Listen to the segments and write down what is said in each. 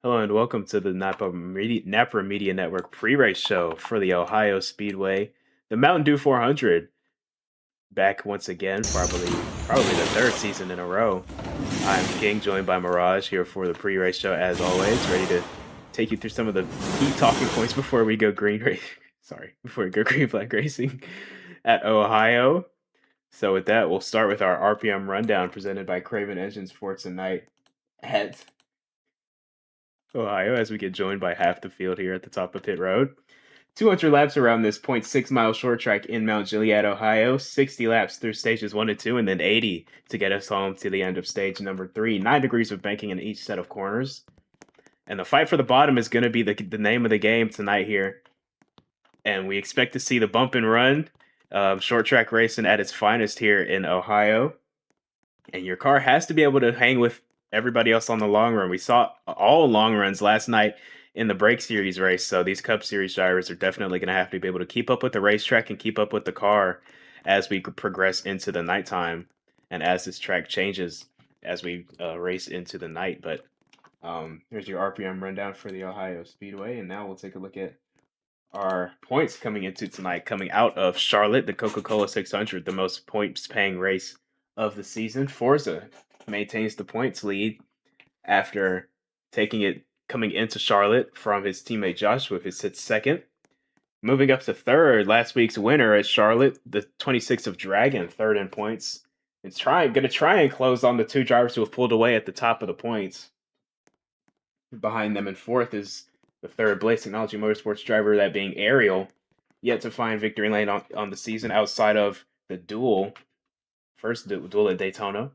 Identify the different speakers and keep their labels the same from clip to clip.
Speaker 1: Hello and welcome to the NAPA Media Network pre-race show for the Ohio Speedway, the Mountain Dew 400. Back once again for I believe probably the third season in a row. I'm King, joined by Mirage here for the pre-race show as always, ready to take you through some of the key talking points before we go green race. Sorry, before we go green flag racing at Ohio. So with that, we'll start with our RPM rundown presented by Craven Engines for tonight at Ohio, as we get joined by half the field here at the top of pit road. 200 laps around this 0.6-mile short track in Mount Gilead, Ohio. 60 laps through stages 1 and 2, and then 80 to get us home to the end of stage number 3. 9 degrees of banking in each set of corners. And the fight for the bottom is going to be the name of the game tonight here. And we expect to see the bump and run short track racing at its finest here in Ohio. And your car has to be able to hang with everybody else on the long run. We saw all long runs last night in the Brake Series race, so these Cup Series drivers are definitely going to have to be able to keep up with the racetrack and keep up with the car as we progress into the nighttime and as this track changes as we race into the night. But here's your RPM rundown for the Ohio Speedway, and now we'll take a look at our points coming into tonight, coming out of Charlotte, the Coca-Cola 600, the most points-paying race of the season. Forza maintains the points lead after coming into Charlotte from his teammate Joshua, who sits second. Moving up to third, last week's winner at Charlotte, the 26 of Dragon, third in points. It's going to try and close on the two drivers who have pulled away at the top of the points. Behind them in fourth is the third Blaze Technology Motorsports driver, that being Ariel, yet to find victory lane on the season outside of the first duel at Daytona.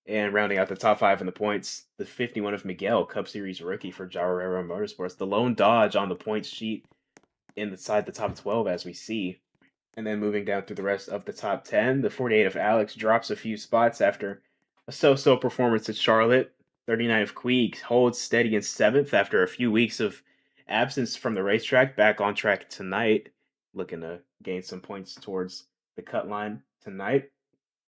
Speaker 1: And rounding out the top 5 in the points, the 51 of Miguel, Cup Series rookie for Jarrero Motorsports. The lone dodge on the points sheet inside the top 12 as we see. And then moving down through the rest of the top 10, the 48 of Alex drops a few spots after a so-so performance at Charlotte. 39 of Queeg holds steady in 7th after a few weeks of absence from the racetrack, back on track tonight, looking to gain some points towards the cut line tonight.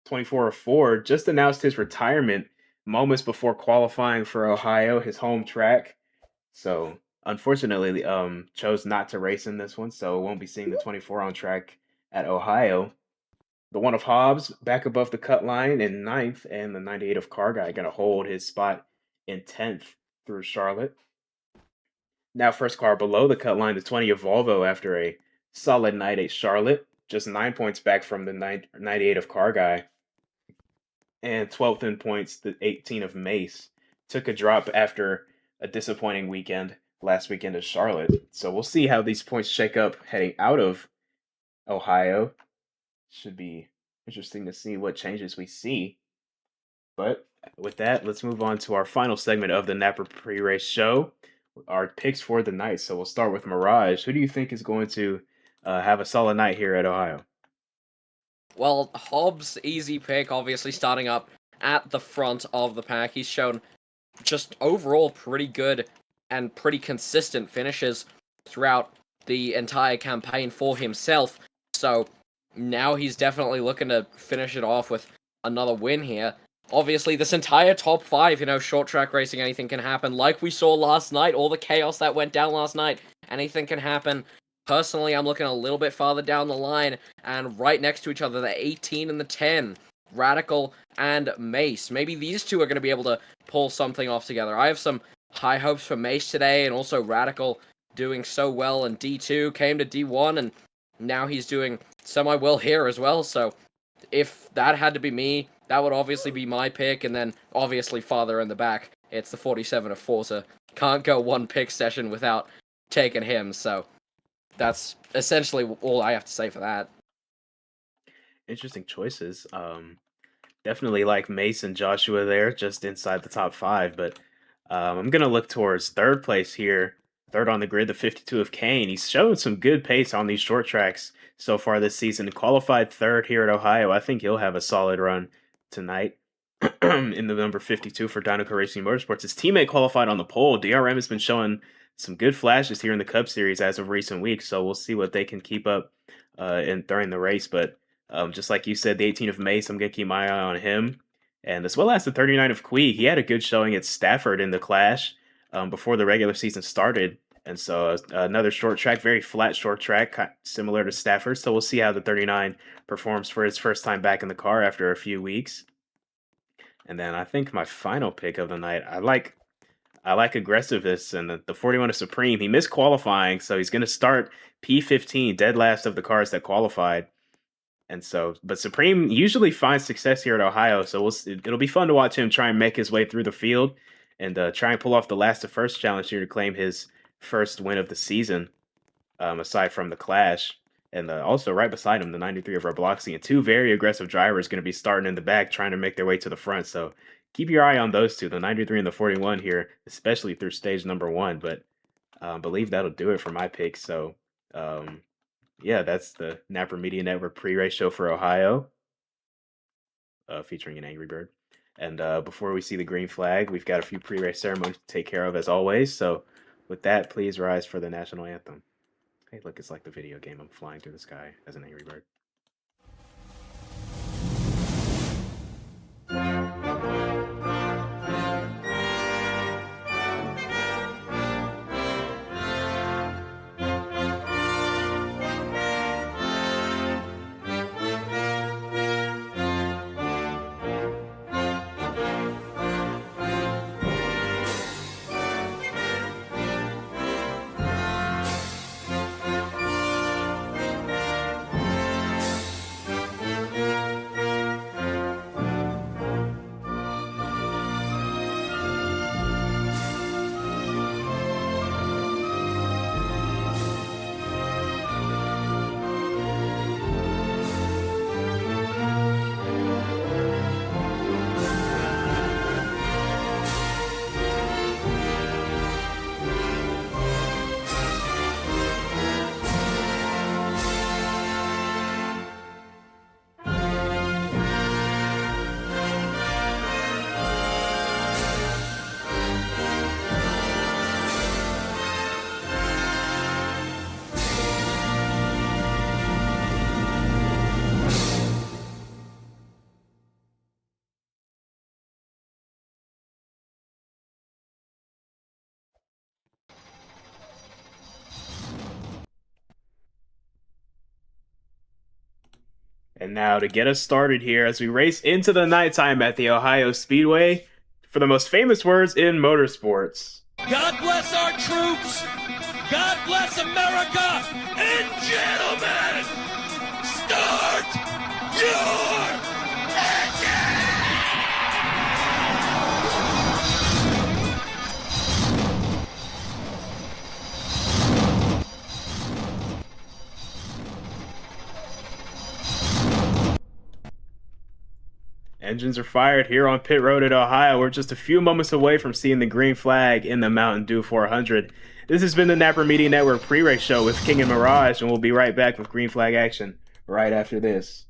Speaker 1: 24 of Ford just announced his retirement moments before qualifying for Ohio, his home track. So unfortunately, chose not to race in this one, so won't be seeing the 24 on track at Ohio. The 1 of Hobbs back above the cut line in 9th, and the 98 of Car Guy going to hold his spot in 10th through Charlotte. Now first car below the cut line, the 20 of Volvo after a solid night at Charlotte, just 9 points back from the 98 of Car Guy. And 12th in points, the 18 of Mace took a drop after a disappointing weekend last weekend at Charlotte. So we'll see how these points shake up heading out of Ohio. Should be interesting to see what changes we see. But with that, let's move on to our final segment of the NAPA pre-race show, our picks for the night. So we'll start with Mirage. Who do you think is going to have a solid night here at Ohio?
Speaker 2: Well, Hobbs, easy pick, obviously starting up at the front of the pack. He's shown just overall pretty good and pretty consistent finishes throughout the entire campaign for himself. So now he's definitely looking to finish it off with another win here. Obviously, this entire top 5, short track racing, anything can happen. Like we saw last night, all the chaos that went down last night, anything can happen. Personally, I'm looking a little bit farther down the line, and right next to each other, the 18 and the 10, Radical and Mace. Maybe these two are going to be able to pull something off together. I have some high hopes for Mace today, and also Radical doing so well in D2, came to D1, and now he's doing semi-well here as well, so if that had to be me, that would obviously be my pick, and then obviously farther in the back, it's the 47 of Forza. Can't go one pick session without taking him, so that's essentially all I have to say for that.
Speaker 1: Interesting choices. Definitely like Mace and Joshua there, just inside the top 5. But I'm going to look towards third place here. Third on the grid, the 52 of Kane. He's shown some good pace on these short tracks so far this season. Qualified third here at Ohio. I think he'll have a solid run tonight. In the number 52 for Dinoco Racing Motorsports. His teammate qualified on the pole. DRM has been showing some good flashes here in the Cup Series as of recent weeks, so we'll see what they can keep up during the race. But just like you said, the 18 of Mace, I'm going to keep my eye on him. And as well as the 39 of Quee. He had a good showing at Stafford in the Clash. before the regular season started. And so another short track, very flat short track, similar to Stafford. So we'll see how the 39 performs for his first time back in the car after a few weeks. And then I think my final pick of the night, I like aggressiveness, and the 41 is Supreme. He missed qualifying, so he's going to start P15, dead last of the cars that qualified. And so, but Supreme usually finds success here at Ohio, so it'll be fun to watch him try and make his way through the field and try and pull off the last to first challenge here to claim his first win of the season, aside from the Clash. And also right beside him, the 93 of Robloxy, and two very aggressive drivers going to be starting in the back, trying to make their way to the front. So keep your eye on those two, the 93 and the 41 here, especially through stage number 1. But I believe that'll do it for my picks. So yeah, that's the NAPA Media Network pre-race show for Ohio, featuring an Angry Bird. And before we see the green flag, we've got a few pre-race ceremonies to take care of as always. So with that, please rise for the national anthem. Hey, look, it's like the video game. I'm flying through the sky as an Angry Bird. And now to get us started here as we race into the nighttime at the Ohio Speedway for the most famous words in motorsports.
Speaker 3: God bless our troops. God bless America. And gentlemen, start your engine!
Speaker 1: Engines are fired here on pit road at Ohio. We're just a few moments away from seeing the green flag in the Mountain Dew 400. This has been the NAPA Media Network pre-race show with King and Mirage, and we'll be right back with green flag action right after this.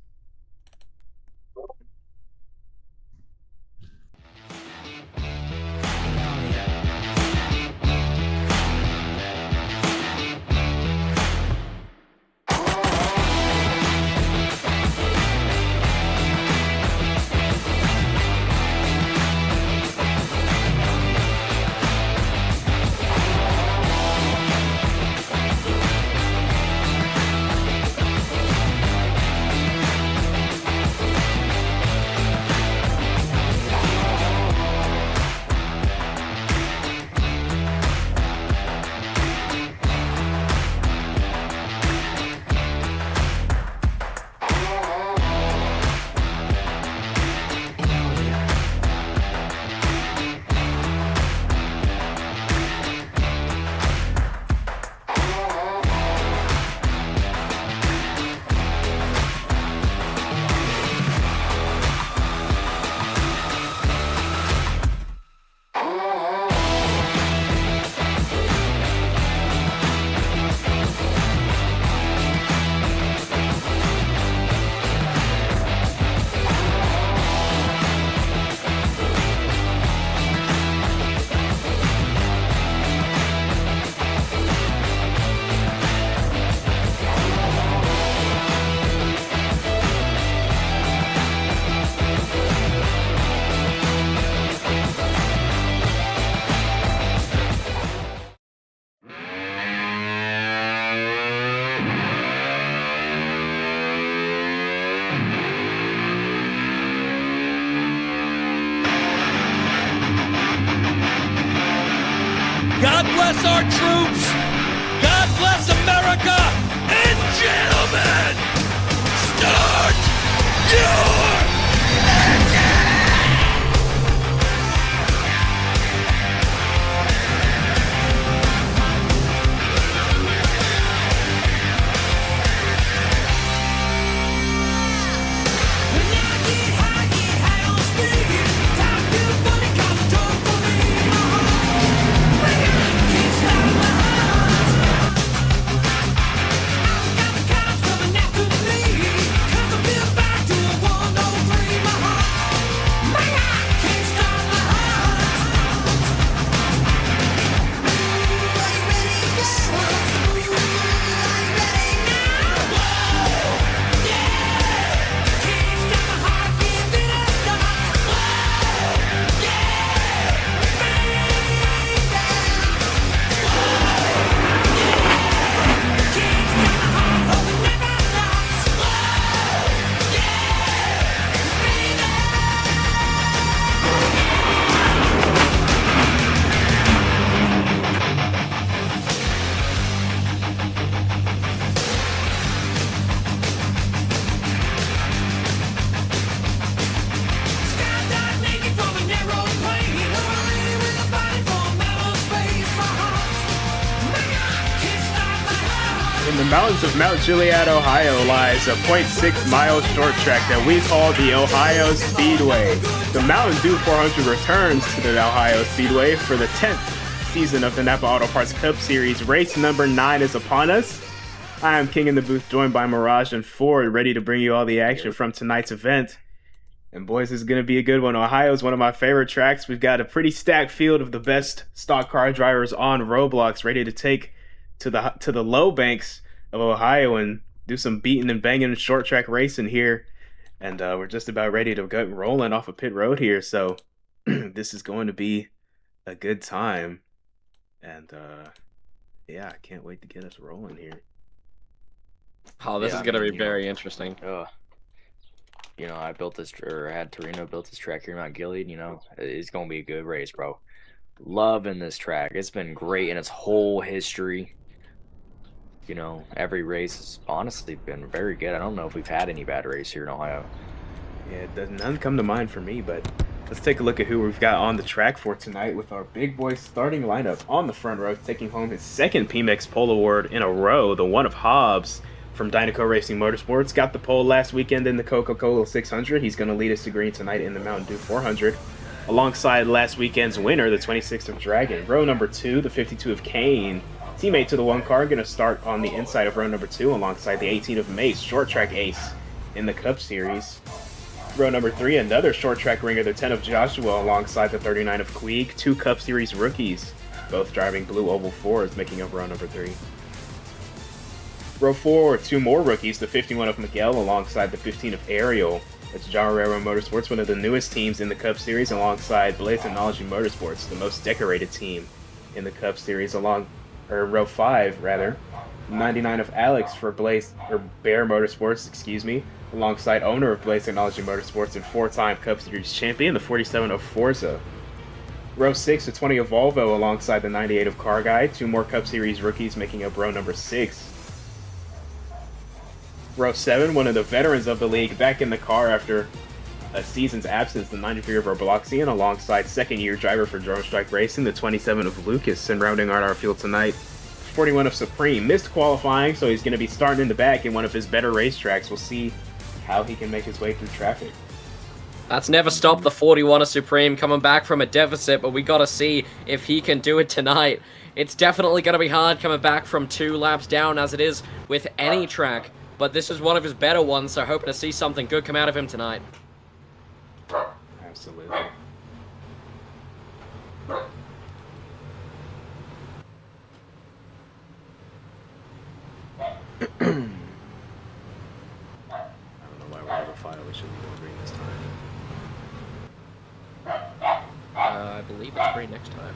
Speaker 3: God bless our troops. God bless America. And gentlemen, start your
Speaker 1: In the mountains of Mount Juliet, Ohio, lies a 0.6-mile short track that we call the Ohio Speedway. The Mountain Dew 400 returns to the Ohio Speedway for the 10th season of the NAPA Auto Parts Cup Series. Race number 9 is upon us. I am King in the booth, joined by Mirage and Ford, ready to bring you all the action from tonight's event. And boys, this is going to be a good one. Ohio is one of my favorite tracks. We've got a pretty stacked field of the best stock car drivers on Roblox, ready to take to the low banks of Ohio and do some beating and banging short track racing here. And we're just about ready to get rolling off of pit road here. So this is going to be a good time. And yeah, I can't wait to get us rolling here.
Speaker 2: Oh, this is going to be very interesting.
Speaker 4: You know, I built this, or had Torino built this track here in Mount Gilead. You know, it's going to be a good race, bro. Loving this track. It's been great in its whole history. You know, every race has honestly been very good. I don't know if we've had any bad race here in Ohio.
Speaker 1: Yeah, none come to mind for me, but let's take a look at who we've got on the track for tonight with our big boy starting lineup on the front row, taking home his second PMX pole award in a row, the one of Hobbs from Dynaco Racing Motorsports. Got the pole last weekend in the Coca-Cola 600. He's going to lead us to green tonight in the Mountain Dew 400. Alongside last weekend's winner, the 26th of Dragon. Row number 2, the 52 of Kane. Teammate to the 1 car, going to start on the inside of row number 2 alongside the 18 of Mace, short track ace in the Cup Series. Row number 3, another short track ringer, the 10 of Joshua alongside the 39 of Queeg, 2 Cup Series rookies, both driving blue oval Fords, making up row number 3. Row 4, 2 more rookies, the 51 of Miguel alongside the 15 of Ariel. It's Jarrero Motorsports, one of the newest teams in the Cup Series, alongside Blaze Technology Motorsports, the most decorated team in the Cup Series, row 5 rather. 99 of Alex for Bear Motorsports, excuse me, alongside owner of Blaze Technology Motorsports and 4-time Cup Series champion, the 47 of Forza. Row 6, the 20 of Volvo alongside the 98 of Car Guy, 2 more Cup Series rookies making up row number 6. Row 7, one of the veterans of the league, back in the car after a season's absence, the 93 of Robloxian, alongside second-year driver for Drone Strike Racing, the 27 of Lucas, and rounding out our field tonight, 41 of Supreme. Missed qualifying, so he's going to be starting in the back in one of his better racetracks. We'll see how he can make his way through traffic.
Speaker 2: That's never stopped the 41 of Supreme coming back from a deficit, but we got to see if he can do it tonight. It's definitely going to be hard coming back from 2 laps down, as it is with any track, but this is one of his better ones, so hoping to see something good come out of him tonight.
Speaker 1: Absolutely. I don't know why we're out of file. We should be going green this time.
Speaker 2: I believe it's green next time.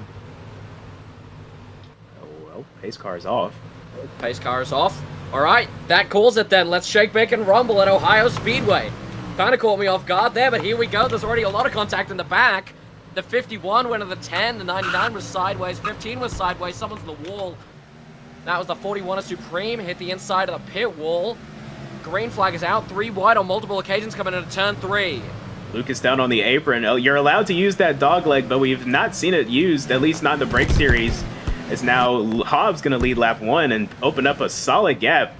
Speaker 1: Oh well, pace car is off.
Speaker 2: Pace car is off. Alright, that calls it then. Let's shake, bake, and rumble at Ohio Speedway. Kind of caught me off guard there, but here we go. There's already a lot of contact in the back. The 51 went to the 10, the 99 was sideways, 15 was sideways, someone's on the wall. That was the 41 Supreme, hit the inside of the pit wall. Green flag is out, 3 wide on multiple occasions coming into turn 3.
Speaker 1: Lucas down on the apron. Oh, you're allowed to use that dog leg, but we've not seen it used, at least not in the break series. As now Hobbs going to lead lap 1 and open up a solid gap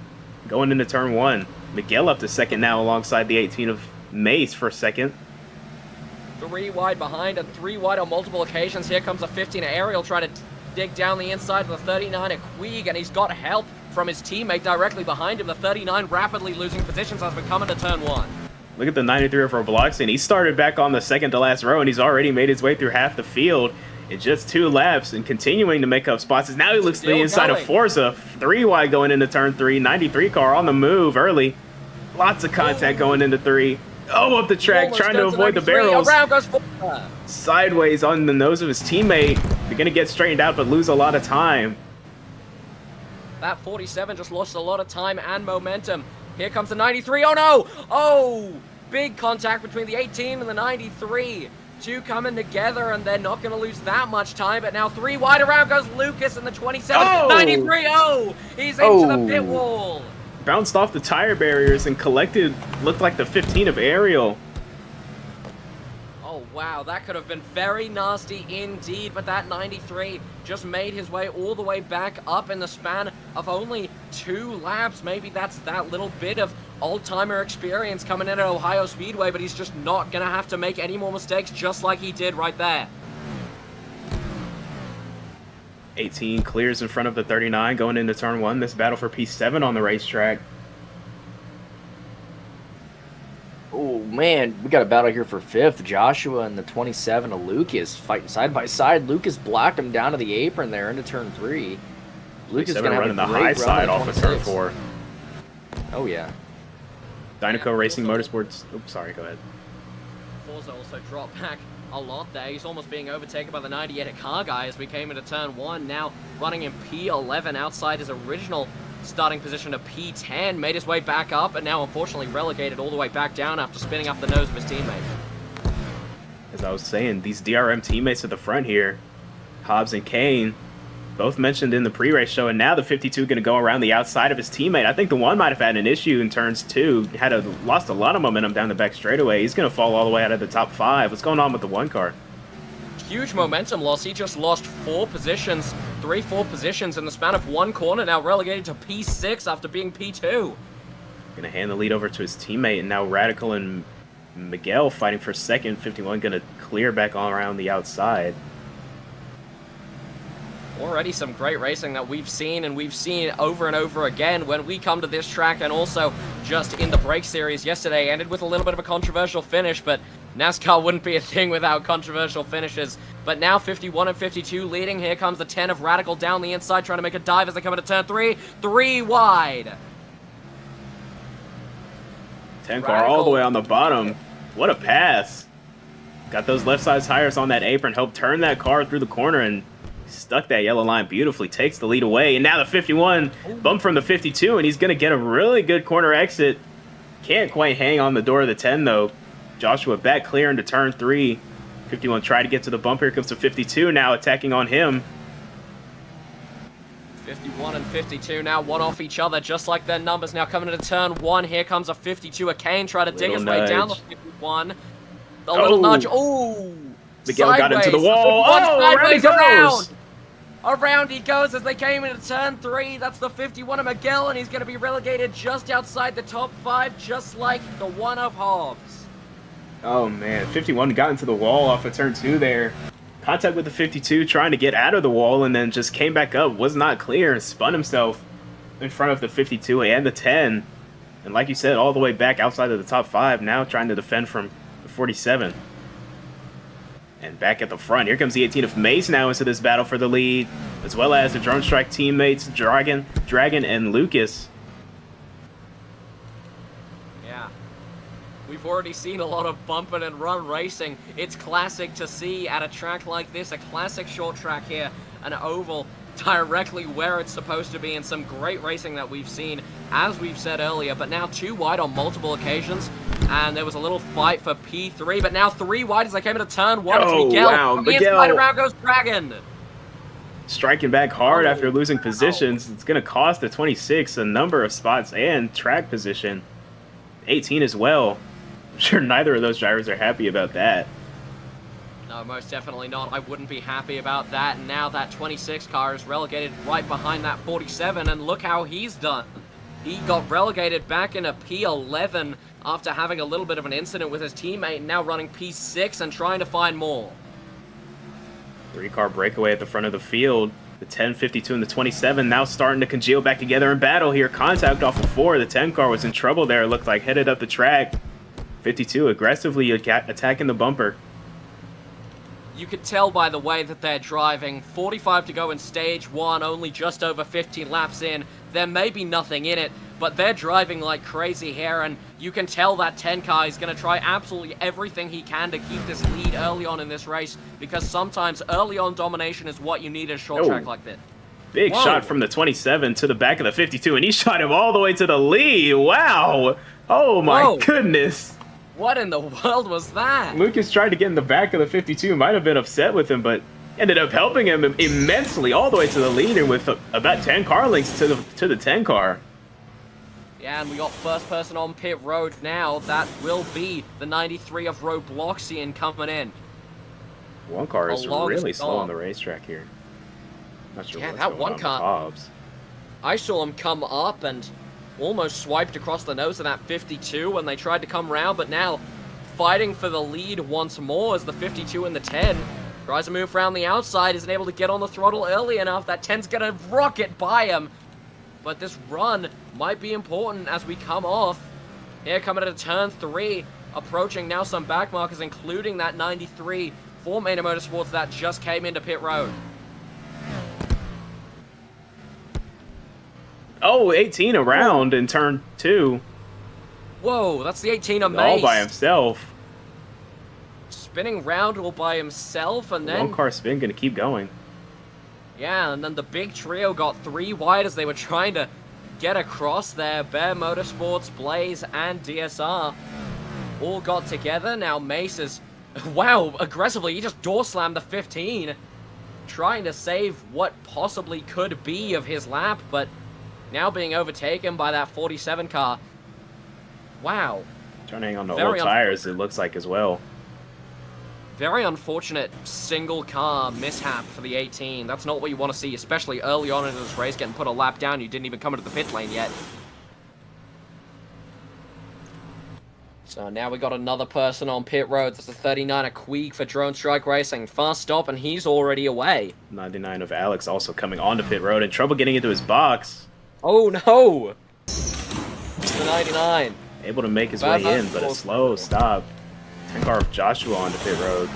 Speaker 1: going into turn 1. Miguel up to second now alongside the 18 of Mace for second.
Speaker 2: 3 wide behind and 3 wide on multiple occasions. Here comes a 15 Ariel trying to dig down the inside of the 39 Queeg, and he's got help from his teammate directly behind him. The 39 rapidly losing positions as we come into turn 1.
Speaker 1: Look at the 93 for Bloxon. He started back on the second to last row, and he's already made his way through half the field in just 2 laps and continuing to make up spots. As now he looks to the inside of Forza. 3 wide going into turn 3. 93 car on the move early. Lots of contact going into 3. Oh, up the track, trying to avoid the barrels.
Speaker 2: Around goes Forza.
Speaker 1: Sideways on the nose of his teammate. They're going to get straightened out, but lose a lot of time.
Speaker 2: That 47 just lost a lot of time and momentum. Here comes the 93. Oh, no! Oh! Big contact between the 18 and the 93. 2 coming together, and they're not going to lose that much time. But now 3 wide around goes Lucas and the 27.
Speaker 1: Oh!
Speaker 2: 93. Oh! He's into the pit wall.
Speaker 1: Bounced off the tire barriers and collected, looked like the 15 of Ariel.
Speaker 2: Oh, wow. That could have been very nasty indeed. But that 93 just made his way all the way back up in the span of only 2 laps. Maybe that's that little bit of old-timer experience coming in at Ohio Speedway, but he's just not going to have to make any more mistakes just like he did right there.
Speaker 1: 18 clears in front of the 39 going into turn 1. This battle for P7 on the racetrack.
Speaker 4: Oh, man, we got a battle here for 5th. Joshua and the 27 of Lucas fighting side by side. Lucas blocked him down to the apron there into turn 3. Lucas is going to have
Speaker 1: running the high side off of turn 4.
Speaker 4: Oh, yeah.
Speaker 1: Dynaco Racing Motorsports. Oops, sorry, go ahead.
Speaker 2: Forza also dropped back a lot there. He's almost being overtaken by the 98 car guy as we came into turn 1. Now running in P11 outside his original starting position to P10. Made his way back up and now unfortunately relegated all the way back down after spinning off the nose of his teammate.
Speaker 1: As I was saying, these DRM teammates at the front here, Hobbs and Kane, both mentioned in the pre-race show, and now the 52 going to go around the outside of his teammate. I think the 1 might have had an issue in turns 2. Lost a lot of momentum down the back straightaway. He's going to fall all the way out of the top 5. What's going on with the 1 car?
Speaker 2: Huge momentum loss. He just lost 4 positions in the span of 1 corner. Now relegated to P6 after being P2.
Speaker 1: Going to hand the lead over to his teammate, and now Radical and Miguel fighting for second. 51 going to clear back all around the outside.
Speaker 2: Already some great racing that we've seen, and we've seen over and over again when we come to this track, and also just in the break series yesterday. Ended with a little bit of a controversial finish, but NASCAR wouldn't be a thing without controversial finishes. But now 51 and 52 leading. Here comes the 10 of Radical down the inside, trying to make a dive as they come into turn 3. 3 wide.
Speaker 1: 10 car all the way on the bottom. What a pass. Got those left side tires on that apron, helped turn that car through the corner, and stuck that yellow line beautifully, takes the lead away. And now the 51 bumped from the 52, and he's going to get a really good corner exit. Can't quite hang on the door of the 10, though. Joshua back clear into turn 3. 51 tried to get to the bump. Here comes the 52 now attacking on him.
Speaker 2: 51 and 52 now, one off each other, just like their numbers. Now coming into turn 1, here comes a 52. A Kane trying to dig his way down the 51. A little nudge. Oh!
Speaker 1: Miguel got into the wall. Oh, around he goes.
Speaker 2: Around he goes as they came into turn 3. That's the 51 of Miguel, and he's going to be relegated just outside the top 5, just like the 1 of Hobbs.
Speaker 1: Oh, man. 51 got into the wall off of turn 2 there. Contact with the 52, trying to get out of the wall, and then just came back up. Was not clear and spun himself in front of the 52 and the 10. And like you said, all the way back outside of the top 5, now trying to defend from the 47. And back at the front, here comes the 18 of Mace now into this battle for the lead, as well as the Drone Strike teammates, Dragon, and Lucas.
Speaker 2: Yeah. We've already seen a lot of bumping and run racing. It's classic to see at a track like this, a classic short track here, an oval directly where it's supposed to be, and some great racing that we've seen, as we've said earlier, but now 2 wide on multiple occasions, and there was a little fight for P3, but now 3 wide as they came into turn 1.
Speaker 1: Oh,
Speaker 2: It's Miguel.
Speaker 1: wow,
Speaker 2: On the
Speaker 1: Miguel.
Speaker 2: inside, around goes Dragon.
Speaker 1: Striking back hard after losing
Speaker 2: wow.
Speaker 1: positions. It's going to cost the 26 a number of spots and track position. 18 as well. I'm sure neither of those drivers are happy about that.
Speaker 2: No, most definitely not. I wouldn't be happy about that. And now that 26 car is relegated right behind that 47, and look how he's done. He got relegated back into P11 after having a little bit of an incident with his teammate, now running P6 and trying to find more.
Speaker 1: 3-car breakaway at the front of the field. The 10, 52, and the 27 now starting to congeal back together in battle here. Contact off of 4. The 10 car was in trouble there. It looked like headed up the track. 52 aggressively attacking the bumper.
Speaker 2: You could tell by the way that they're driving. 45 to go in stage 1, only just over 15 laps in. There may be nothing in it, but they're driving like crazy here, and you can tell that 10 car is going to try absolutely everything he can to keep this lead early on in this race, because sometimes early on domination is what you need in a short track like this.
Speaker 1: Big
Speaker 2: Whoa.
Speaker 1: shot from the 27 to the back of the 52, and he shot him all the way to the lead. Wow. Oh, my
Speaker 2: Whoa.
Speaker 1: goodness.
Speaker 2: What in the world was that?
Speaker 1: Lucas tried to get in the back of the 52, might have been upset with him, but ended up helping him immensely all the way to the lead, and with about 10 car lengths to the 10 car.
Speaker 2: Yeah, and we got first person on pit road now. That will be the 93 of Robloxian coming in.
Speaker 1: One car is
Speaker 2: Along
Speaker 1: really
Speaker 2: the
Speaker 1: slow on
Speaker 2: top.
Speaker 1: the racetrack here. Not sure
Speaker 2: Yeah,
Speaker 1: what's
Speaker 2: that
Speaker 1: going
Speaker 2: one
Speaker 1: on with
Speaker 2: car-
Speaker 1: Hobbs.
Speaker 2: I saw him come up and almost swiped across the nose of that 52 when they tried to come round, but now fighting for the lead once more as the 52 and the 10 tries to move around the outside, isn't able to get on the throttle early enough. That 10's gonna rocket by him, but this run might be important as we come off. Here coming into turn 3, approaching now some back markers, including that 93 for Mainer Motorsports that just came into pit road.
Speaker 1: Oh, 18 around in turn 2.
Speaker 2: Whoa, that's the 18 of
Speaker 1: All
Speaker 2: Mace.
Speaker 1: by himself.
Speaker 2: Spinning round all by himself, and then
Speaker 1: One car spin gonna keep going.
Speaker 2: yeah, and then the big trio got 3 wide as they were trying to get across there. Bear Motorsports, Blaze, and DSR all got together. Now Mace is, wow, aggressively, he just door slammed the 15, trying to save what possibly could be of his lap, but now being overtaken by that 47 car. Wow.
Speaker 1: Turning on the
Speaker 2: Very
Speaker 1: old tires, it looks like as well.
Speaker 2: Very unfortunate single car mishap for the 18. That's not what you want to see, especially early on in this race, getting put a lap down. You didn't even come into the pit lane yet. So now we got another person on pit road. That's a 39 of Queeg for Drone Strike Racing. Fast stop, and he's already away.
Speaker 1: 99 of Alex also coming onto pit road, in trouble getting into his box.
Speaker 2: Oh no! It's the 99.
Speaker 1: Able to make his
Speaker 2: Bad
Speaker 1: way in,
Speaker 2: luck
Speaker 1: but a
Speaker 2: for-
Speaker 1: slow stop. 10 car of Joshua onto pit road.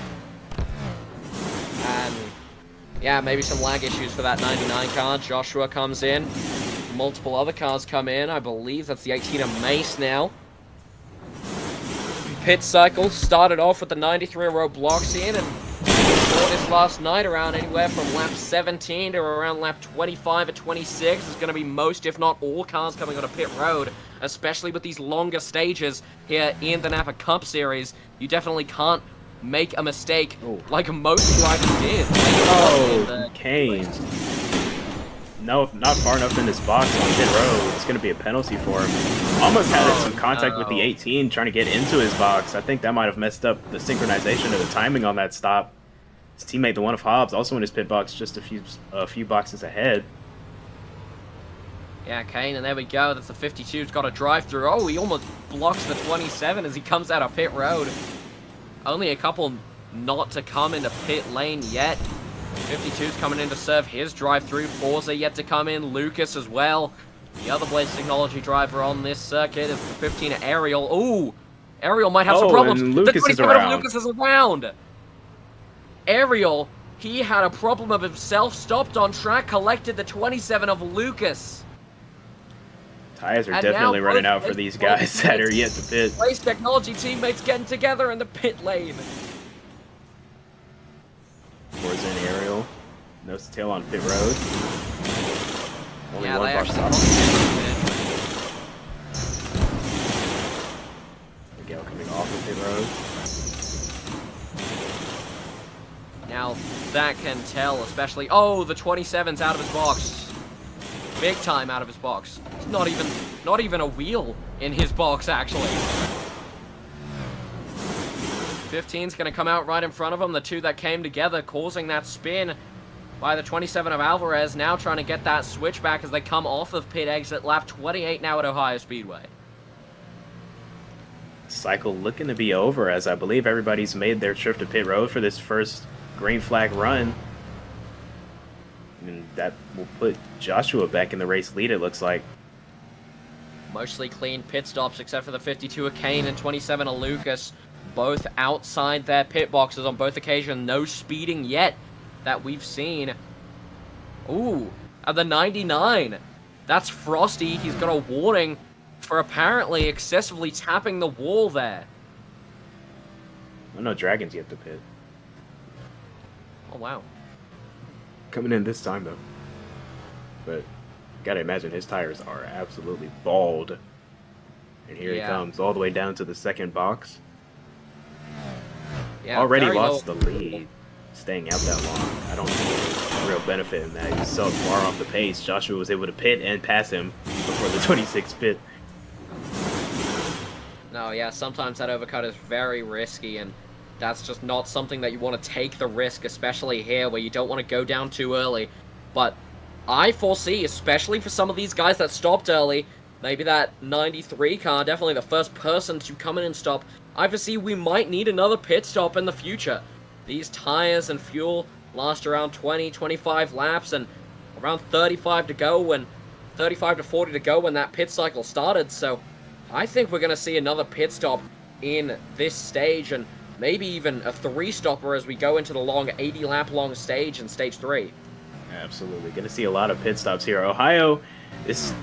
Speaker 2: And yeah, maybe some lag issues for that 99 car. Joshua comes in. Multiple other cars come in. I believe that's the 18 of Mace now. Pit cycle started off with the 93 Robloxian, and for this last night around anywhere from lap 17 to around lap 25 or 26 is going to be most, if not all, cars coming onto pit road, especially with these longer stages here in the NAPA Cup Series. You definitely can't make a mistake like most drivers did.
Speaker 1: Oh, Kane. No, not far enough in his box on pit road. It's going to be a penalty for him. Almost had some contact with the 18 trying to get into his box. I think that might have messed up the synchronization of the timing on that stop. His teammate, the one of Hobbs, also in his pit box, just a few boxes ahead.
Speaker 2: Yeah, Kane, and there we go. That's the 52. He's got a drive through. Oh, he almost blocks the 27 as he comes out of pit road. Only a couple not to come into pit lane yet. 52's coming in to serve his drive-through. Forza yet to come in. Lucas as well. The other Blaze Technology driver on this circuit is the 15 Ariel. Ooh! Ariel might have some problems.
Speaker 1: And Lucas
Speaker 2: the
Speaker 1: is
Speaker 2: 27
Speaker 1: around.
Speaker 2: of Lucas is around. Ariel, he had a problem of himself. Stopped on track. Collected the 27 of Lucas.
Speaker 1: Tires are
Speaker 2: And
Speaker 1: definitely
Speaker 2: now
Speaker 1: running
Speaker 2: both
Speaker 1: out for
Speaker 2: Blaze
Speaker 1: these guys that are
Speaker 2: Technology
Speaker 1: yet to pit.
Speaker 2: Blaze Technology teammates getting together in the pit lane.
Speaker 1: Forza and Ariel Nose to tail on pit road. Only
Speaker 2: Yeah,
Speaker 1: one
Speaker 2: they
Speaker 1: box
Speaker 2: actually
Speaker 1: off. Miguel coming off of pit road.
Speaker 2: Now that can tell, especially. Oh, the 27's out of his box. Big time out of his box. It's not even a wheel in his box, actually. 15's gonna come out right in front of him. The two that came together, causing that spin by the 27 of Alvarez. Now trying to get that switch back as they come off of pit exit. Lap 28 now at Ohio Speedway.
Speaker 1: Cycle looking to be over, as I believe everybody's made their trip to pit road for this first green flag run. And that will put Joshua back in the race lead, it looks like.
Speaker 2: Mostly clean pit stops, except for the 52 of Kane and 27 of Lucas. Both outside their pit boxes on both occasions. No speeding yet that we've seen. Ooh, at the 99. That's Frosty. He's got a warning for apparently excessively tapping the wall there.
Speaker 1: Oh, no Dragons yet to pit.
Speaker 2: Oh, wow.
Speaker 1: Coming in this time, though. But gotta imagine his tires are absolutely bald. And here he comes, all the way down to the second box.
Speaker 2: Yeah,
Speaker 1: already
Speaker 2: very
Speaker 1: lost
Speaker 2: low.
Speaker 1: the lead, staying out that long. I don't see a real benefit in that. He's so far off the pace. Joshua was able to pit and pass him before the 26 pit.
Speaker 2: No, yeah, sometimes that overcut is very risky, and that's just not something that you want to take the risk, especially here where you don't want to go down too early. But I foresee, especially for some of these guys that stopped early, maybe that 93 car, definitely the first person to come in and stop, I foresee we might need another pit stop in the future. These tires and fuel last around 20, 25 laps, and around 35 to go, and 35 to 40 to go when that pit cycle started, so I think we're going to see another pit stop in this stage, and maybe even a 3-stopper as we go into the long 80-lap long stage in Stage 3.
Speaker 1: Absolutely. Going to see a lot of pit stops here. Ohio, as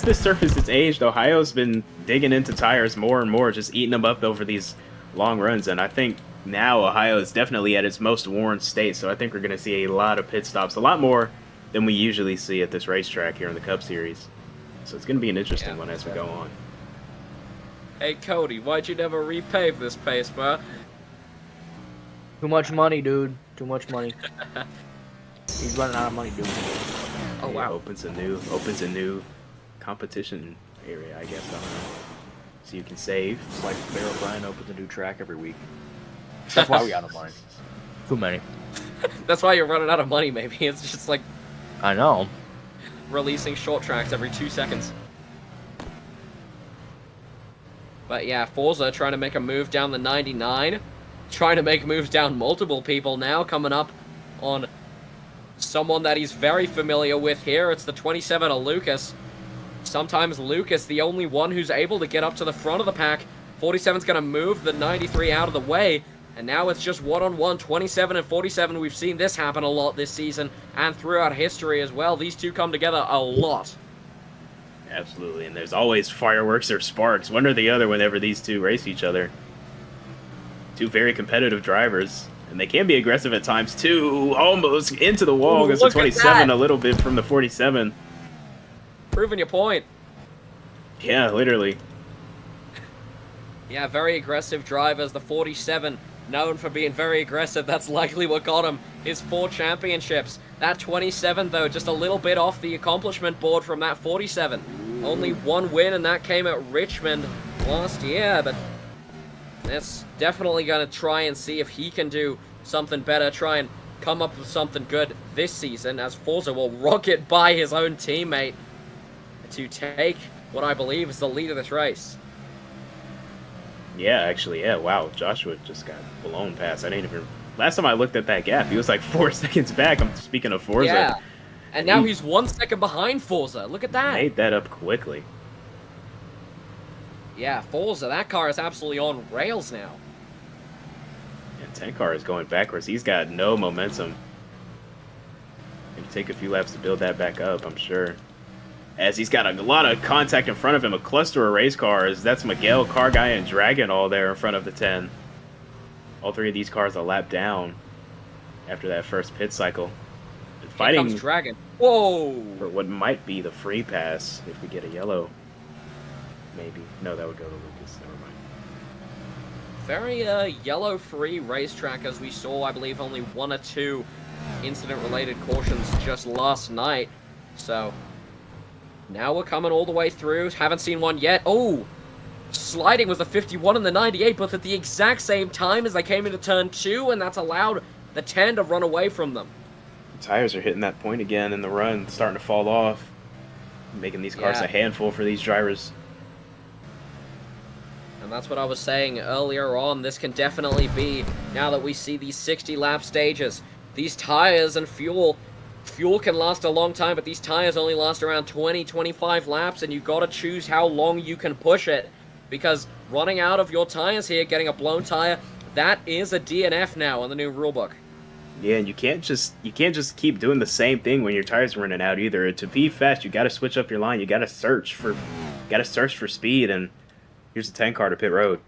Speaker 1: this surface has aged, Ohio's been digging into tires more and more, just eating them up over these long runs, and I think now Ohio is definitely at its most worn state, so I think we're going to see a lot of pit stops, a lot more than we usually see at this racetrack here in the Cup Series. So it's going to be an interesting one as we go on.
Speaker 2: Hey, Cody, why'd you never repave this pace, bro?
Speaker 5: Too much money, dude. Too much money. He's running out of money, dude.
Speaker 2: Oh,
Speaker 1: Yeah,
Speaker 2: wow.
Speaker 1: opens a new competition area, I guess. I don't know. So you can save.
Speaker 4: It's like Bear O'Brien opens a new track every week. That's why we got no money. Too many.
Speaker 2: That's why you're running out of money, maybe. It's just like
Speaker 4: I know.
Speaker 2: releasing short tracks every 2 seconds. But yeah, Forza trying to make a move down the 99. Trying to make moves down multiple people now, coming up on someone that he's very familiar with here. It's the 27 of Lucas. Sometimes Lucas, the only one who's able to get up to the front of the pack. 47's going to move the 93 out of the way. And now it's just one-on-one, 27 and 47. We've seen this happen a lot this season and throughout history as well. These two come together a lot.
Speaker 1: Absolutely, and there's always fireworks or sparks, one or the other, whenever these two race each other. Two very competitive drivers, and they can be aggressive at times too. Almost into the wall against the
Speaker 2: Look at
Speaker 1: 27,
Speaker 2: that.
Speaker 1: a little bit from the 47.
Speaker 2: Proving your point.
Speaker 1: Yeah, literally.
Speaker 2: Yeah, very aggressive drivers. The 47, known for being very aggressive. That's likely what got him his 4 championships. That 27, though, just a little bit off the accomplishment board from that 47. Only 1 win, and that came at Richmond last year, but that's definitely going to try and see if he can do something better, try and come up with something good this season, as Forza will rocket by his own teammate to take what I believe is the lead of this race.
Speaker 1: Yeah, actually, yeah. Wow, Joshua just got blown past. I didn't even. Last time I looked at that gap, he was like 4 seconds back. I'm speaking of Forza.
Speaker 2: Yeah, and now he's 1 second behind Forza. Look at that.
Speaker 1: Made that up quickly.
Speaker 2: Yeah, Forza, that car is absolutely on rails now.
Speaker 1: And 10 car is going backwards. He's got no momentum. Gonna take a few laps to build that back up, I'm sure. As he's got a lot of contact in front of him, a cluster of race cars. That's Miguel, Car Guy, and Dragon all there in front of the 10. All 3 of these cars are lapped down after that first pit cycle.
Speaker 2: Here
Speaker 1: Fighting
Speaker 2: comes Dragon. Whoa!
Speaker 1: for what might be the free pass if we get a yellow. Maybe. No, that would go to Lucas. Never mind.
Speaker 2: Very yellow-free racetrack, as we saw, I believe, only 1 or 2 incident-related cautions just last night. So, now we're coming all the way through. Haven't seen one yet. Oh! Sliding was the 51 and the 98, both at the exact same time as they came into turn 2, and that's allowed the 10 to run away from them.
Speaker 1: The tires are hitting that point again in the run, starting to fall off. Making these cars
Speaker 2: Yeah.
Speaker 1: a handful for these drivers.
Speaker 2: And that's what I was saying earlier on. This can definitely be, now that we see these 60-lap stages, these tires and fuel can last a long time, but these tires only last around 20, 25 laps, and you gotta choose how long you can push it. Because running out of your tires here, getting a blown tire, that is a DNF now in the new rulebook.
Speaker 1: Yeah, and you can't just keep doing the same thing when your tires are running out either. To be fast, you got to switch up your line. You got to search for speed. And here's the 10 car to pit road.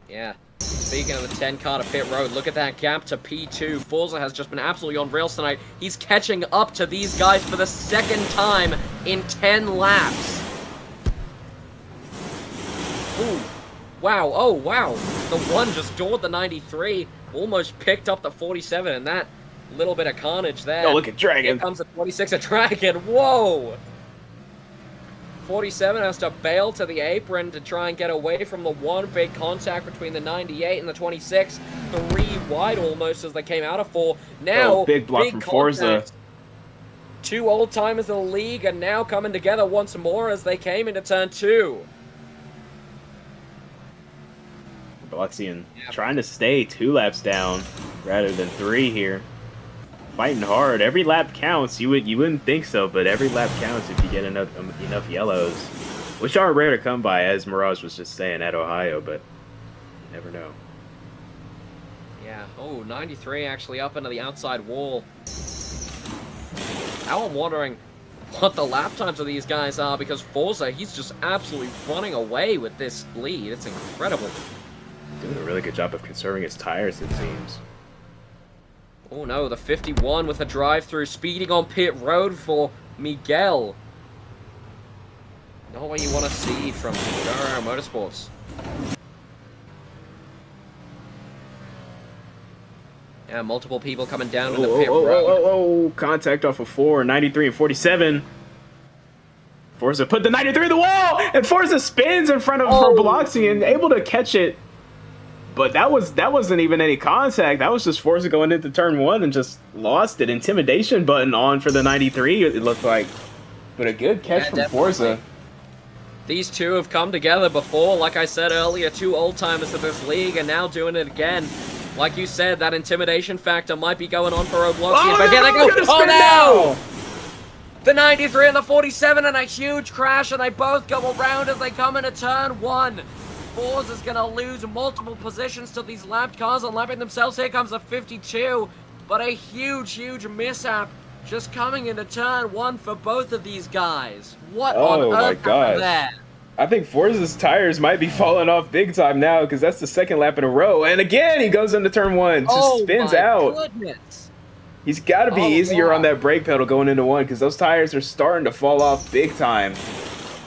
Speaker 2: Yeah. Speaking of the 10 car to pit road, look at that gap to P2. Forza has just been absolutely on rails tonight. He's catching up to these guys for the second time in 10 laps. Ooh. Wow, oh wow. The 1 just doored the 93, almost picked up the 47, and that little bit of carnage there.
Speaker 1: Oh, look at Dragon.
Speaker 2: Here comes the 26 of Dragon. Whoa! 47 has to bail to the apron to try and get away from the 1. Big contact between the 98 and the 26. 3 wide almost as they came out of 4. Now,
Speaker 1: Oh, big block from Forza.
Speaker 2: contact. 2 old-timers in the league are now coming together once more as they came into turn 2.
Speaker 1: Biloxian trying to stay 2 laps down rather than 3 here. Fighting hard. Every lap counts. You wouldn't think so, but every lap counts if you get enough yellows, which are rare to come by, as Mirage was just saying at Ohio. But you never know.
Speaker 2: Yeah. Oh, 93 actually up into the outside wall. Now I'm wondering what the lap times of these guys are, because Forza, he's just absolutely running away with this lead. It's incredible.
Speaker 1: Doing a really good job of conserving his tires, it seems.
Speaker 2: Oh no, the 51 with a drive-through, speeding on pit road for Miguel. Not what you want to see from Motorsports. Yeah, multiple people coming down to the pit road.
Speaker 1: Contact off of 4, 93 and 47. Forza put the 93 in the wall, and Forza spins in front of Biloxian, able to catch it. But that wasn't even any contact. That was just Forza going into turn 1 and just lost it. Intimidation button on for the 93, it looked like. But a good catch from
Speaker 2: definitely.
Speaker 1: Forza.
Speaker 2: These two have come together before, like I said earlier, 2 old-timers of this league, and now doing it again. Like you said, that intimidation factor might be going on for Robloxian, but here they go! Oh no! The 93 and the 47 and a huge crash, and they both go around as they come into turn 1. Forza's gonna lose multiple positions to these lapped cars and lapping themselves. Here comes the 52, but a huge mishap just coming into turn 1 for both of these guys. What on earth happened there?
Speaker 1: I think Forza's tires might be falling off big time now, because that's the 2nd lap in a row. And again, he goes into turn 1, just spins out.
Speaker 2: Goodness.
Speaker 1: He's got to be easier on that brake pedal going into 1, because those tires are starting to fall off big time.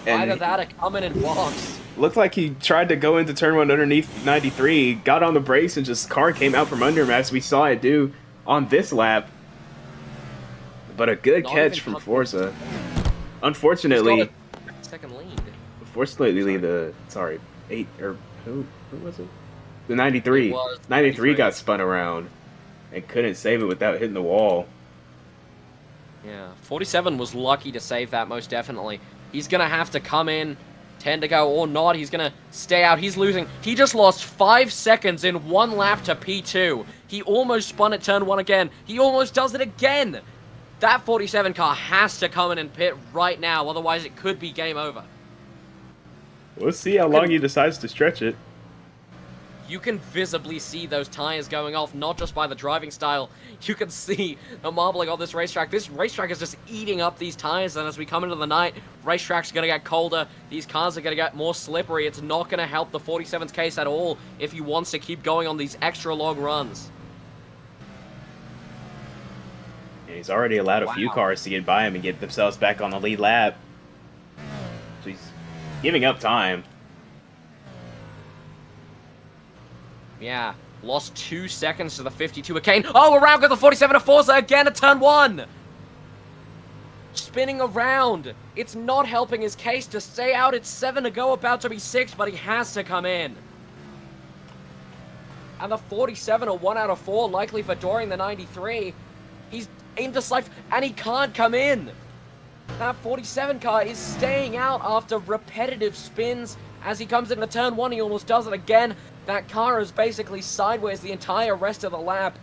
Speaker 1: And
Speaker 2: Either that or coming in blocks.
Speaker 1: looked like he tried to go into turn 1 underneath 93, got on the brakes, and just car came out from under him, as we saw it do on this lap. But a good catch from Forza. Unfortunately,
Speaker 2: second lead.
Speaker 1: the 8 or who was it? The 93.
Speaker 2: It was
Speaker 1: 93 got spun around and couldn't save it without hitting the wall.
Speaker 2: Yeah, 47 was lucky to save that, most definitely. He's gonna have to come in, 10 to go or not. He's gonna stay out. He's losing. He just lost 5 seconds in 1 lap to P2. He almost spun at turn 1 again. He almost does it again. That 47 car has to come in and pit right now, otherwise it could be game over.
Speaker 1: We'll see how long he decides to stretch it.
Speaker 2: You can visibly see those tires going off, not just by the driving style. You can see the marbling on this racetrack. This racetrack is just eating up these tires, and as we come into the night, racetrack's going to get colder. These cars are going to get more slippery. It's not going to help the 47's case at all if he wants to keep going on these extra long runs.
Speaker 1: And he's already allowed a few
Speaker 2: Wow.
Speaker 1: cars to get by him and get themselves back on the lead lap. So he's giving up time.
Speaker 2: Yeah, lost 2 seconds to the 52 of Kane. Oh, around goes the 47 of Forza again at turn 1. Spinning around. It's not helping his case to stay out. It's 7 to go, about to be 6, but he has to come in. And the 47 a 1 out of 4, likely for Dorian the 93. He's indecisive, and he can't come in. That 47 car is staying out after repetitive spins. As he comes into turn 1, he almost does it again. That car is basically sideways the entire rest of the lap.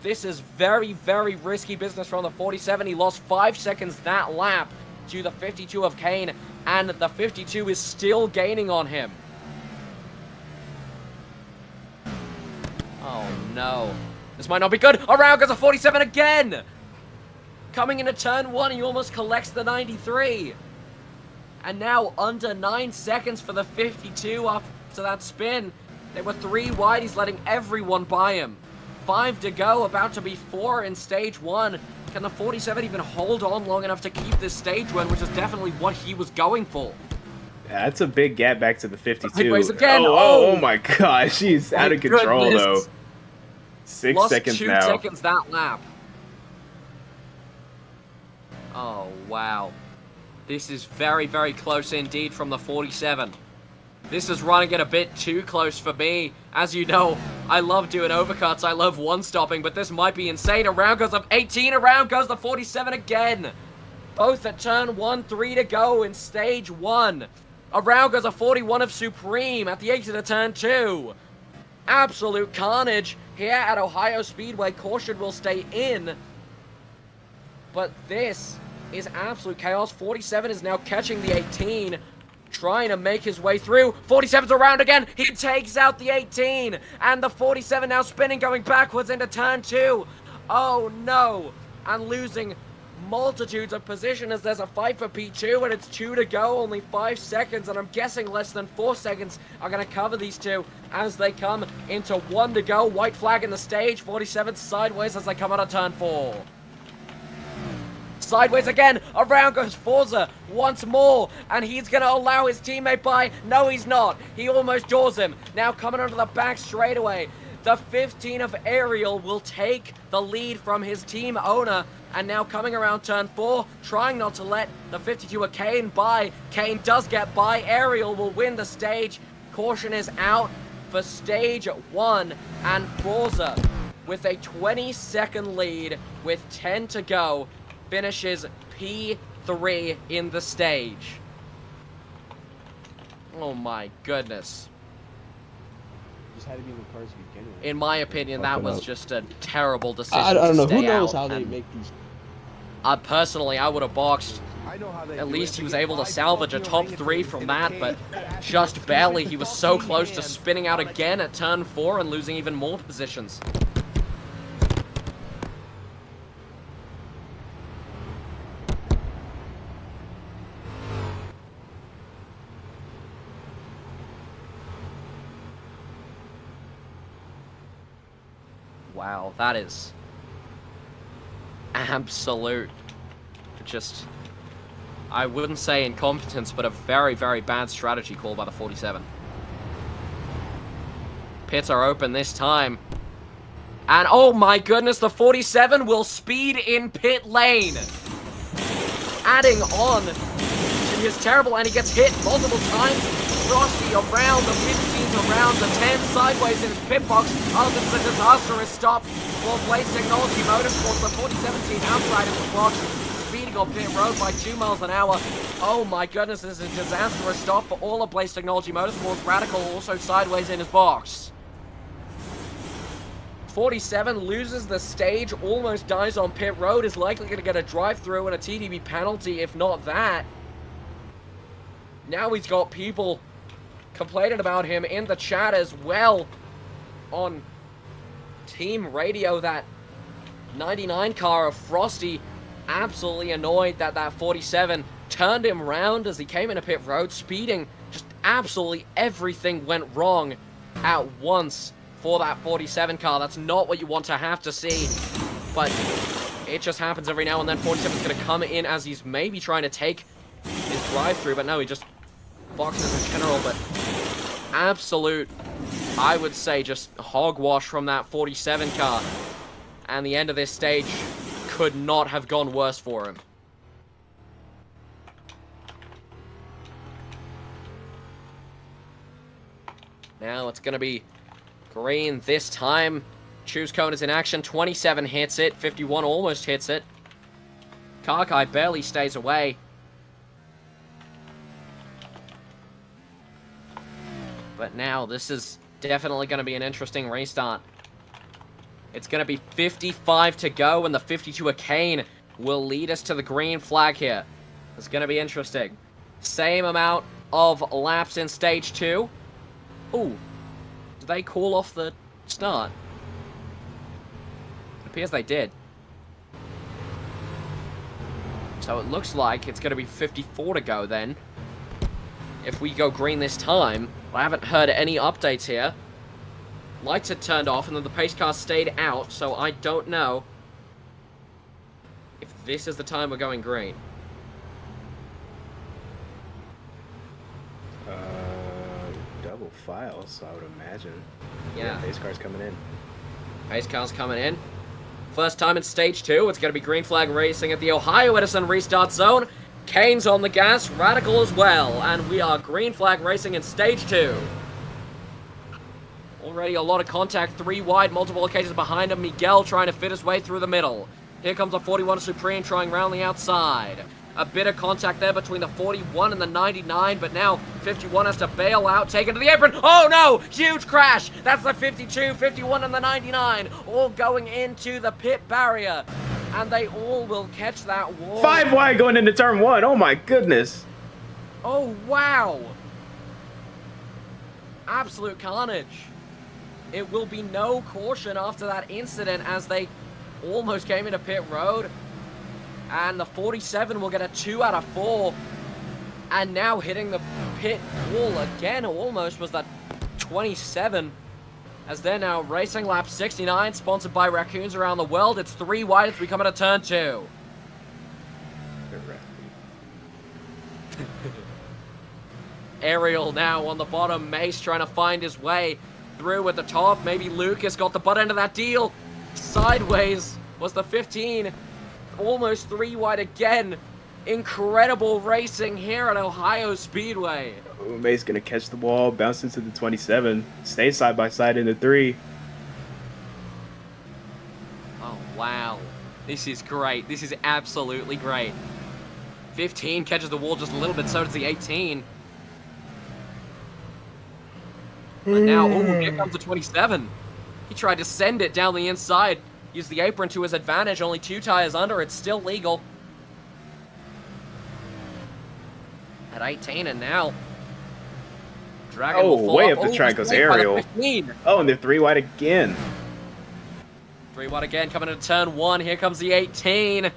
Speaker 2: This is very, very risky business from the 47. He lost 5 seconds that lap to the 52 of Kane, and the 52 is still gaining on him. Oh no. This might not be good. Around goes a 47 again! Coming into turn 1, he almost collects the 93. And now under 9 seconds for the 52 after that spin. There were 3 wide, he's letting everyone by him. 5 to go, about to be 4 in stage 1. Can the 47 even hold on long enough to keep this stage win, which is definitely what he was going for?
Speaker 1: Yeah, that's a big gap back to the 52.
Speaker 2: Sideways again.
Speaker 1: Oh my gosh, he's out of control
Speaker 2: goodness.
Speaker 1: though. 6
Speaker 2: Lost
Speaker 1: seconds
Speaker 2: 2
Speaker 1: now.
Speaker 2: seconds that lap. Oh, wow. This is very, very close indeed from the 47. This is running it a bit too close for me. As you know, I love doing overcuts. I love one-stopping, but this might be insane. Around goes up 18. Around goes the 47 again. Both at turn 1, 3 to go in stage 1. Around goes a 41 of Supreme at the exit of turn 2. Absolute carnage here at Ohio Speedway. Caution will stay in. But this is absolute chaos. 47 is now catching the 18, trying to make his way through. 47's around again. He takes out the 18, and the 47 now spinning, going backwards into turn 2. Oh no, and losing multitudes of position as there's a fight for P2, and it's 2 to go, only 5 seconds, and I'm guessing less than 4 seconds are going to cover these two as they come into 1 to go. White flag in the stage. 47 sideways as they come out of turn 4. Sideways again, around goes Forza once more, and he's going to allow his teammate by. No, he's not. He almost jaws him. Now coming onto the back straightaway. The 15 of Ariel will take the lead from his team owner, and now coming around turn 4, trying not to let the 52 of Kane by. Kane does get by. Ariel will win the stage. Caution is out for stage 1, and Forza, with a 20-second lead with 10 to go, finishes P3 in the stage. Oh my goodness.
Speaker 6: Just had to be in the cars to begin with.
Speaker 2: In my opinion, that was just a terrible decision.
Speaker 6: I don't know.
Speaker 2: to
Speaker 6: Who
Speaker 2: stay
Speaker 6: knows
Speaker 2: out,
Speaker 6: how they
Speaker 2: and
Speaker 6: make these?
Speaker 2: Personally, I would have boxed. At least he was able to salvage a top 3 from that, but just barely. He was so close to spinning out again at turn 4 and losing even more positions. Wow, that is absolute, just, I wouldn't say incompetence, but a very, very bad strategy call by the 47. Pits are open this time. And oh my goodness, the 47 will speed in pit lane. Adding on to his terrible, and he gets hit multiple times. Frosty around, the 15th around, the 10 sideways in his pit box. Oh, this is a disastrous stop for Blaze Technology Motorsports. The 47 outside of the box, speeding on pit road by 2 miles an hour. Oh my goodness, this is a disastrous stop for all of Blaze Technology Motorsports. Radical also sideways in his box. 47 loses the stage, almost dies on pit road, is likely going to get a drive-through and a TDB penalty, if not that. Now he's got people complaining about him in the chat as well on team radio. That 99 car of Frosty absolutely annoyed that that 47 turned him round as he came into pit road, speeding. Just absolutely everything went wrong at once for that 47 car. That's not what you want to have to see, but It just happens every now and then. 47's going to come in as he's maybe trying to take his drive-through, but no, he just boxes in general. But absolute, I would say, just hogwash from that 47 car. And the end of this stage could not have gone worse for him. Now it's going to be green this time. Choose cone is in action. 27 hits it. 51 almost hits it. Karkai barely stays away. But now this is definitely going to be an interesting restart. It's going to be 55 to go, and the 52 Kane will lead us to the green flag here. It's going to be interesting. Same amount of laps in stage 2. Ooh. Did they call off the start? It appears they did. So it looks like it's going to be 54 to go then. If we go green this time. I haven't heard any updates here. Lights had turned off and then the pace car stayed out, so I don't know if this is the time we're going green.
Speaker 1: Double files, I would imagine.
Speaker 2: Yeah.
Speaker 1: Pace car's coming in.
Speaker 2: Pace car's coming in. First time in stage 2, it's going to be green flag racing at the Ohio Edison restart zone. Kane's on the gas, Radical as well, and we are green flag racing in stage 2. Already a lot of contact, 3 wide, multiple occasions behind him. Miguel trying to fit his way through the middle. Here comes a 41 Supreme trying round the outside. A bit of contact there between the 41 and the 99, but now 51 has to bail out, take it to the apron. Oh no! Huge crash! That's the 52, 51, and the 99, all going into the pit barrier. And they all will catch that wall.
Speaker 1: 5 wide going into turn 1. Oh my goodness.
Speaker 2: Oh wow! Absolute carnage. It will be no caution after that incident as they almost came into pit road. And the 47 will get a 2 out of 4. And now hitting the pit wall again almost was that 27. As they're now racing lap 69, sponsored by Raccoons Around the World. It's 3 wide as we come into turn 2. Ariel now on the bottom. Mace trying to find his way through at the top. Maybe Lucas got the butt end of that deal. Sideways was the 15. Almost 3 wide again. Incredible racing here at Ohio Speedway.
Speaker 1: Oh, Mace gonna catch the wall, bounce into the 27, stay side by side in the 3.
Speaker 2: Oh, wow. This is great. This is absolutely great. 15 catches the wall just a little bit, so does the 18. But now, oh, here comes the 27. He tried to send it down the inside. Use the apron to his advantage, only 2 tires under, it's still legal. At 18 and now. Dragon will fall
Speaker 1: way
Speaker 2: up.
Speaker 1: up the
Speaker 2: Oh,
Speaker 1: track
Speaker 2: he's
Speaker 1: goes
Speaker 2: late by the
Speaker 1: Ariel.
Speaker 2: 15.
Speaker 1: Oh, and they're 3 wide again.
Speaker 2: 3 wide again, coming into turn 1. Here comes the 18.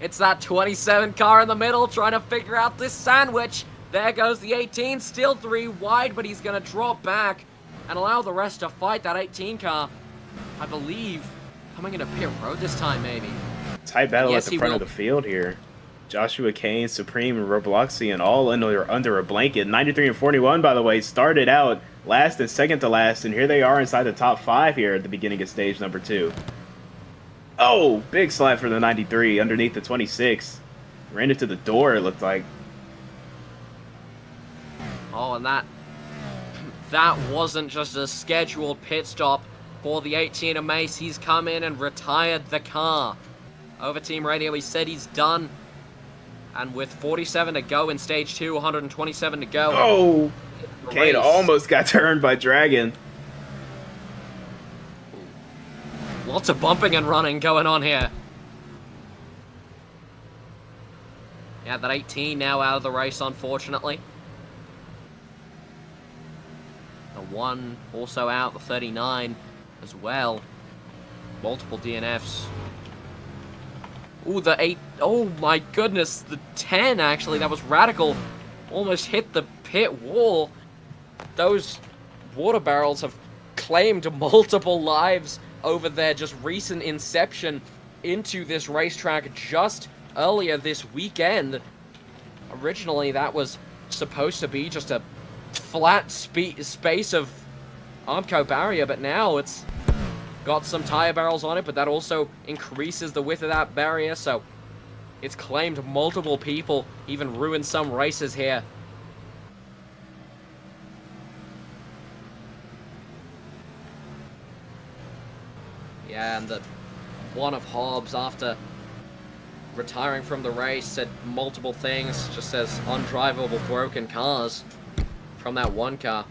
Speaker 2: It's that 27 car in the middle trying to figure out this sandwich. There goes the 18, still 3 wide, but he's going to drop back and allow the rest to fight that 18 car. I believe coming into pit road this time, maybe.
Speaker 1: Tight battle
Speaker 2: Yes,
Speaker 1: at
Speaker 2: he
Speaker 1: the front
Speaker 2: will.
Speaker 1: of the field here. Joshua Kane, Supreme, and Robloxian all under a blanket. 93 and 41, by the way, started out last and second to last, and here they are inside the top 5 here at the beginning of stage number 2. Oh, big slide for the 93 underneath the 26. Ran into the door, it looked like.
Speaker 2: Oh, and that wasn't just a scheduled pit stop for the 18 of Mace. He's come in and retired the car. Over team radio, he said he's done. And with 47 to go in stage 2, 127 to go.
Speaker 1: Oh, Kane
Speaker 2: race.
Speaker 1: almost got turned by Dragon.
Speaker 2: Lots of bumping and running going on here. Yeah, that 18 now out of the race, unfortunately. The 1 also out, the 39 as well. Multiple DNFs. Ooh, the 8. Oh my goodness, the 10 actually. That was Radical. Almost hit the pit wall. Those water barrels have claimed multiple lives over their just recent inception into this racetrack just earlier this weekend. Originally, that was supposed to be just a flat space of Armco barrier, but now it's got some tire barrels on it, but that also increases the width of that barrier, so it's claimed multiple people, even ruined some races here. Yeah, and the one of Hobbs, after retiring from the race, said multiple things, just says undrivable broken cars from that one car.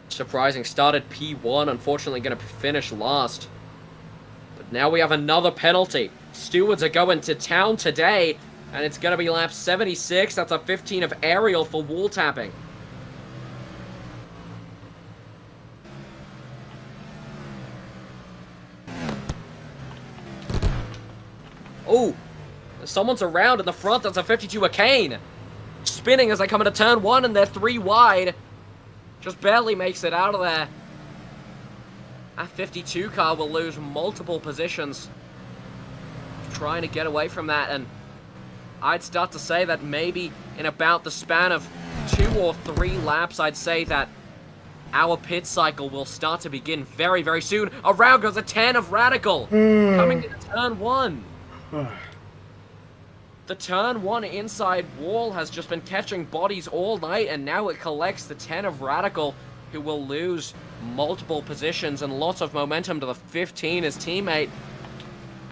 Speaker 2: Surprising, started P1, unfortunately going to finish last. But now we have another penalty. Stewards are going to town today, and it's going to be lap 76. That's a 15 of aerial for wall tapping. Oh, someone's around in the front. That's a 52 of Kane. Spinning as they come into turn 1, and they're 3 wide. Just barely makes it out of there. That 52 car will lose multiple positions. Trying to get away from that, and I'd start to say that maybe in about the span of 2 or 3 laps, I'd say that our pit cycle will start to begin very, very soon. Around goes a 10 of Radical. Coming into turn 1. The turn 1 inside wall has just been catching bodies all night, and now it collects the 10 of Radical, who will lose multiple positions and lots of momentum to the 15, his teammate,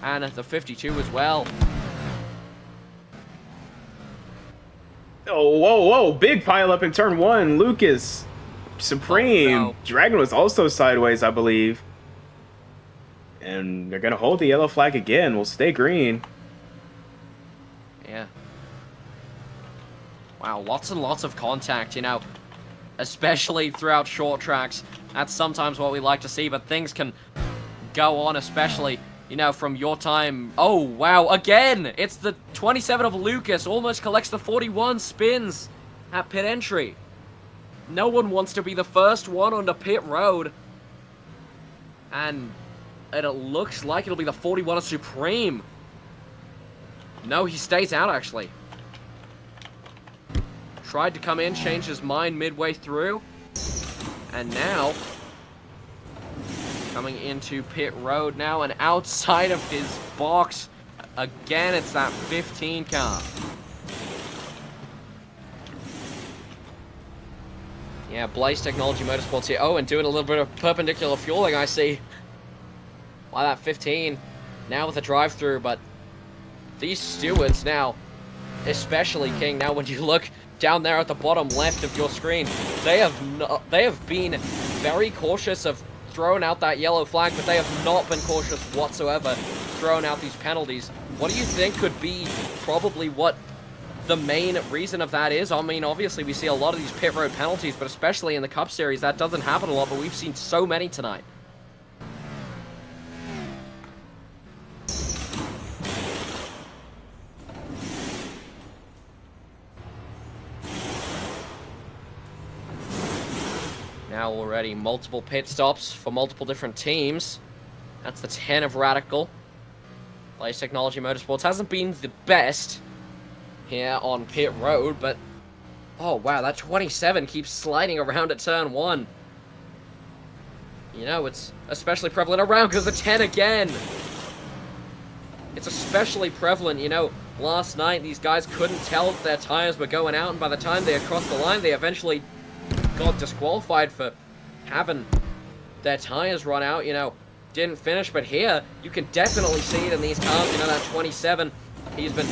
Speaker 2: and the 52 as well.
Speaker 1: Oh, whoa, whoa. Big pile up in turn 1. Lucas, Supreme.
Speaker 2: Oh, no.
Speaker 1: Dragon was also sideways, I believe. And they're going to hold the yellow flag again. We'll stay green.
Speaker 2: Yeah. Wow, lots and lots of contact, you know, especially throughout short tracks. That's sometimes what we like to see, but things can go on, especially, you know, from your time. Oh, wow, again! It's the 27 of Lucas, almost collects the 41 spins at pit entry. No one wants to be the first one onto pit road. And it looks like it'll be the 41 of Supreme. No, he stays out, actually. Tried to come in, changed his mind midway through. And now, coming into pit road now, and outside of his box, again, it's that 15 car. Yeah, Blaze Technology Motorsports here. Oh, and doing a little bit of perpendicular fueling, I see. Why that 15, now with a drive-through, but these stewards now, especially King, now when you look down there at the bottom left of your screen, they have been very cautious of throwing out that yellow flag, but they have not been cautious whatsoever throwing out these penalties. What do you think could be probably what the main reason of that is? I mean, obviously we see a lot of these pit road penalties, but especially in the Cup Series, that doesn't happen a lot, but we've seen so many tonight. Now already multiple pit stops for multiple different teams. That's the 10 of Radical. Blaze Technology Motorsports hasn't been the best here on pit road, but oh wow, that 27 keeps sliding around at turn 1. You know, it's especially prevalent around because the 10 again. It's especially prevalent, you know, last night these guys couldn't tell if their tires were going out, and by the time they crossed the line, they eventually got disqualified for having their tires run out, you know, didn't finish. But here, you can definitely see it in these cars, you know, that 27, he's been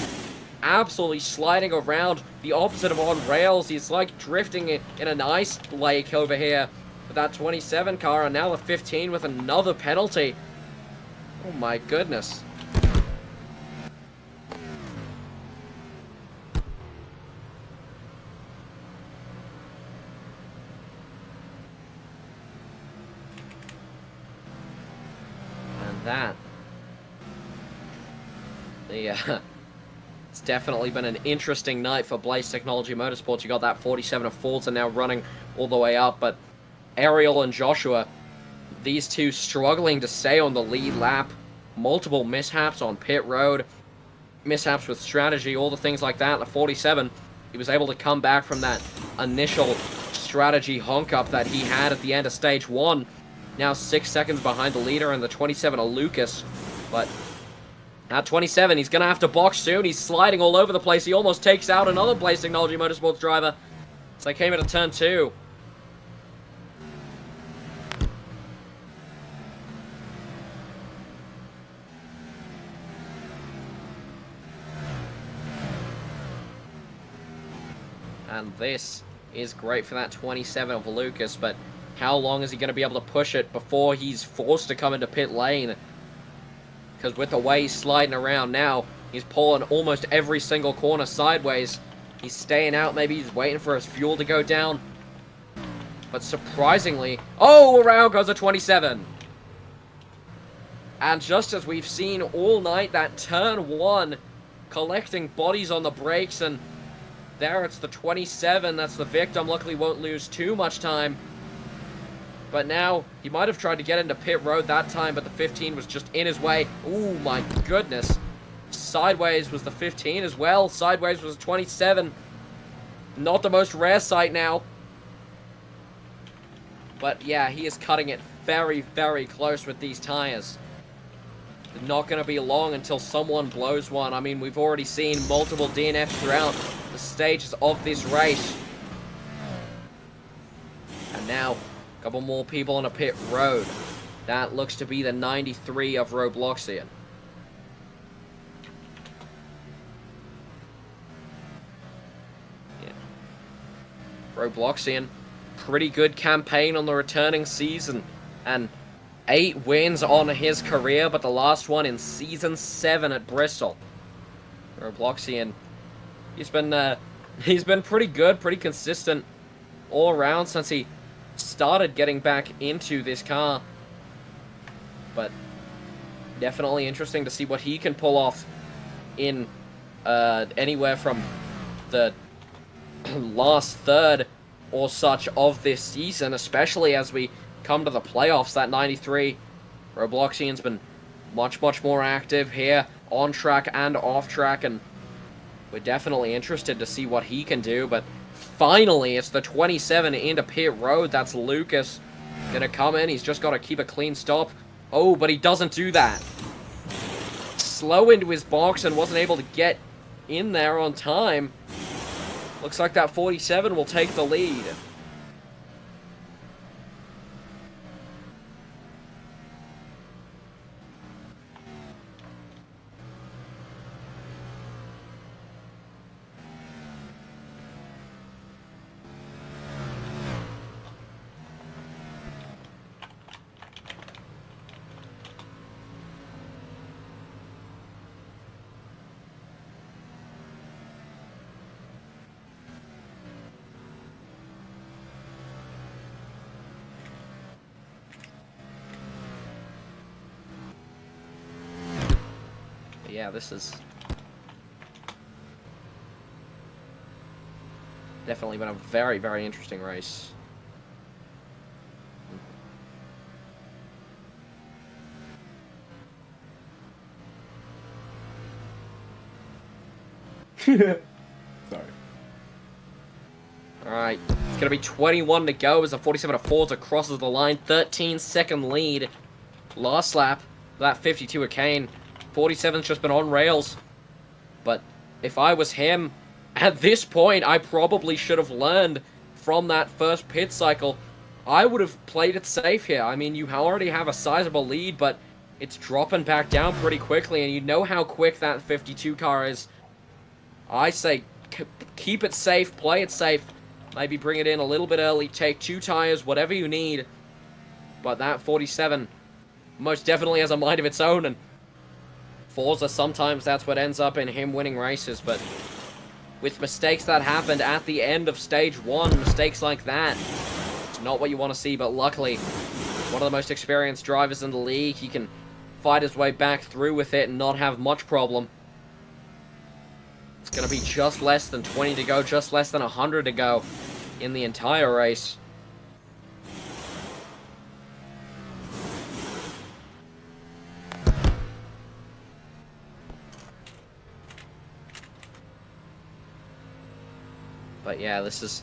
Speaker 2: absolutely sliding around the opposite of on rails. He's like drifting in an ice lake over here with that 27 car, and now the 15 with another penalty. Oh my goodness. That. It's definitely been an interesting night for Blaze Technology Motorsports. You got that 47 of Forza now running all the way up, but Ariel and Joshua, these two struggling to stay on the lead lap multiple mishaps on pit road, mishaps with strategy, all the things like that. The 47, he was able to come back from that initial strategy honk-up that he had at the end of stage 1. Now 6 seconds behind the leader and the 27 of Lucas. But at 27, he's going to have to box soon. He's sliding all over the place. He almost takes out another Blaze Technology Motorsports driver. So they came into turn 2. And this is great for that 27 of Lucas, but how long is he going to be able to push it before he's forced to come into pit lane? Because with the way he's sliding around now, he's pulling almost every single corner sideways. He's staying out, maybe he's waiting for his fuel to go down. But surprisingly, oh, around goes a 27. And just as we've seen all night, that turn 1, collecting bodies on the brakes, and there it's the 27, that's the victim. Luckily won't lose too much time. But now, he might have tried to get into pit road that time, but the 15 was just in his way. Ooh, my goodness. Sideways was the 15 as well. Sideways was 27. Not the most rare sight now. But yeah, he is cutting it very, very close with these tires. Not going to be long until someone blows one. I mean, we've already seen multiple DNFs throughout the stages of this race. And now, a couple more people on a pit road. That looks to be the 93 of Robloxian. Yeah. Robloxian, pretty good campaign on the returning season. And 8 wins on his career, but the last one in Season 7 at Bristol. Robloxian, he's been pretty good, pretty consistent all around since he started getting back into this car. But definitely interesting to see what he can pull off in anywhere from the last third or such of this season, especially as we come to the playoffs. That 93, Robloxian's been much more active here, on track and off track, and we're definitely interested to see what he can do. But finally, it's the 27 into pit road. That's Lucas gonna come in. He's just got to keep a clean stop. Oh, but he doesn't do that. Slow into his box and wasn't able to get in there on time. Looks like that 47 will take the lead. Yeah, this is definitely been a very interesting race.
Speaker 1: Sorry.
Speaker 2: Alright, it's going to be 21 to go as the 47 of Forza crosses the line. 13-second lead. Last lap, that 52 of Kane. 47's just been on rails. But if I was him, at this point, I probably should have learned from that first pit cycle. I would have played it safe here. I mean, you already have a sizable lead, but it's dropping back down pretty quickly, and you know how quick that 52 car is. I say, keep it safe, play it safe. Maybe bring it in a little bit early, take 2 tires, whatever you need. But that 47 most definitely has a mind of its own, and Forza, sometimes that's what ends up in him winning races, but with mistakes that happened at the end of stage 1, mistakes like that, it's not what you want to see. But luckily, one of the most experienced drivers in the league, he can fight his way back through with it and not have much problem. It's going to be just less than 20 to go, just less than 100 to go in the entire race. But yeah, this has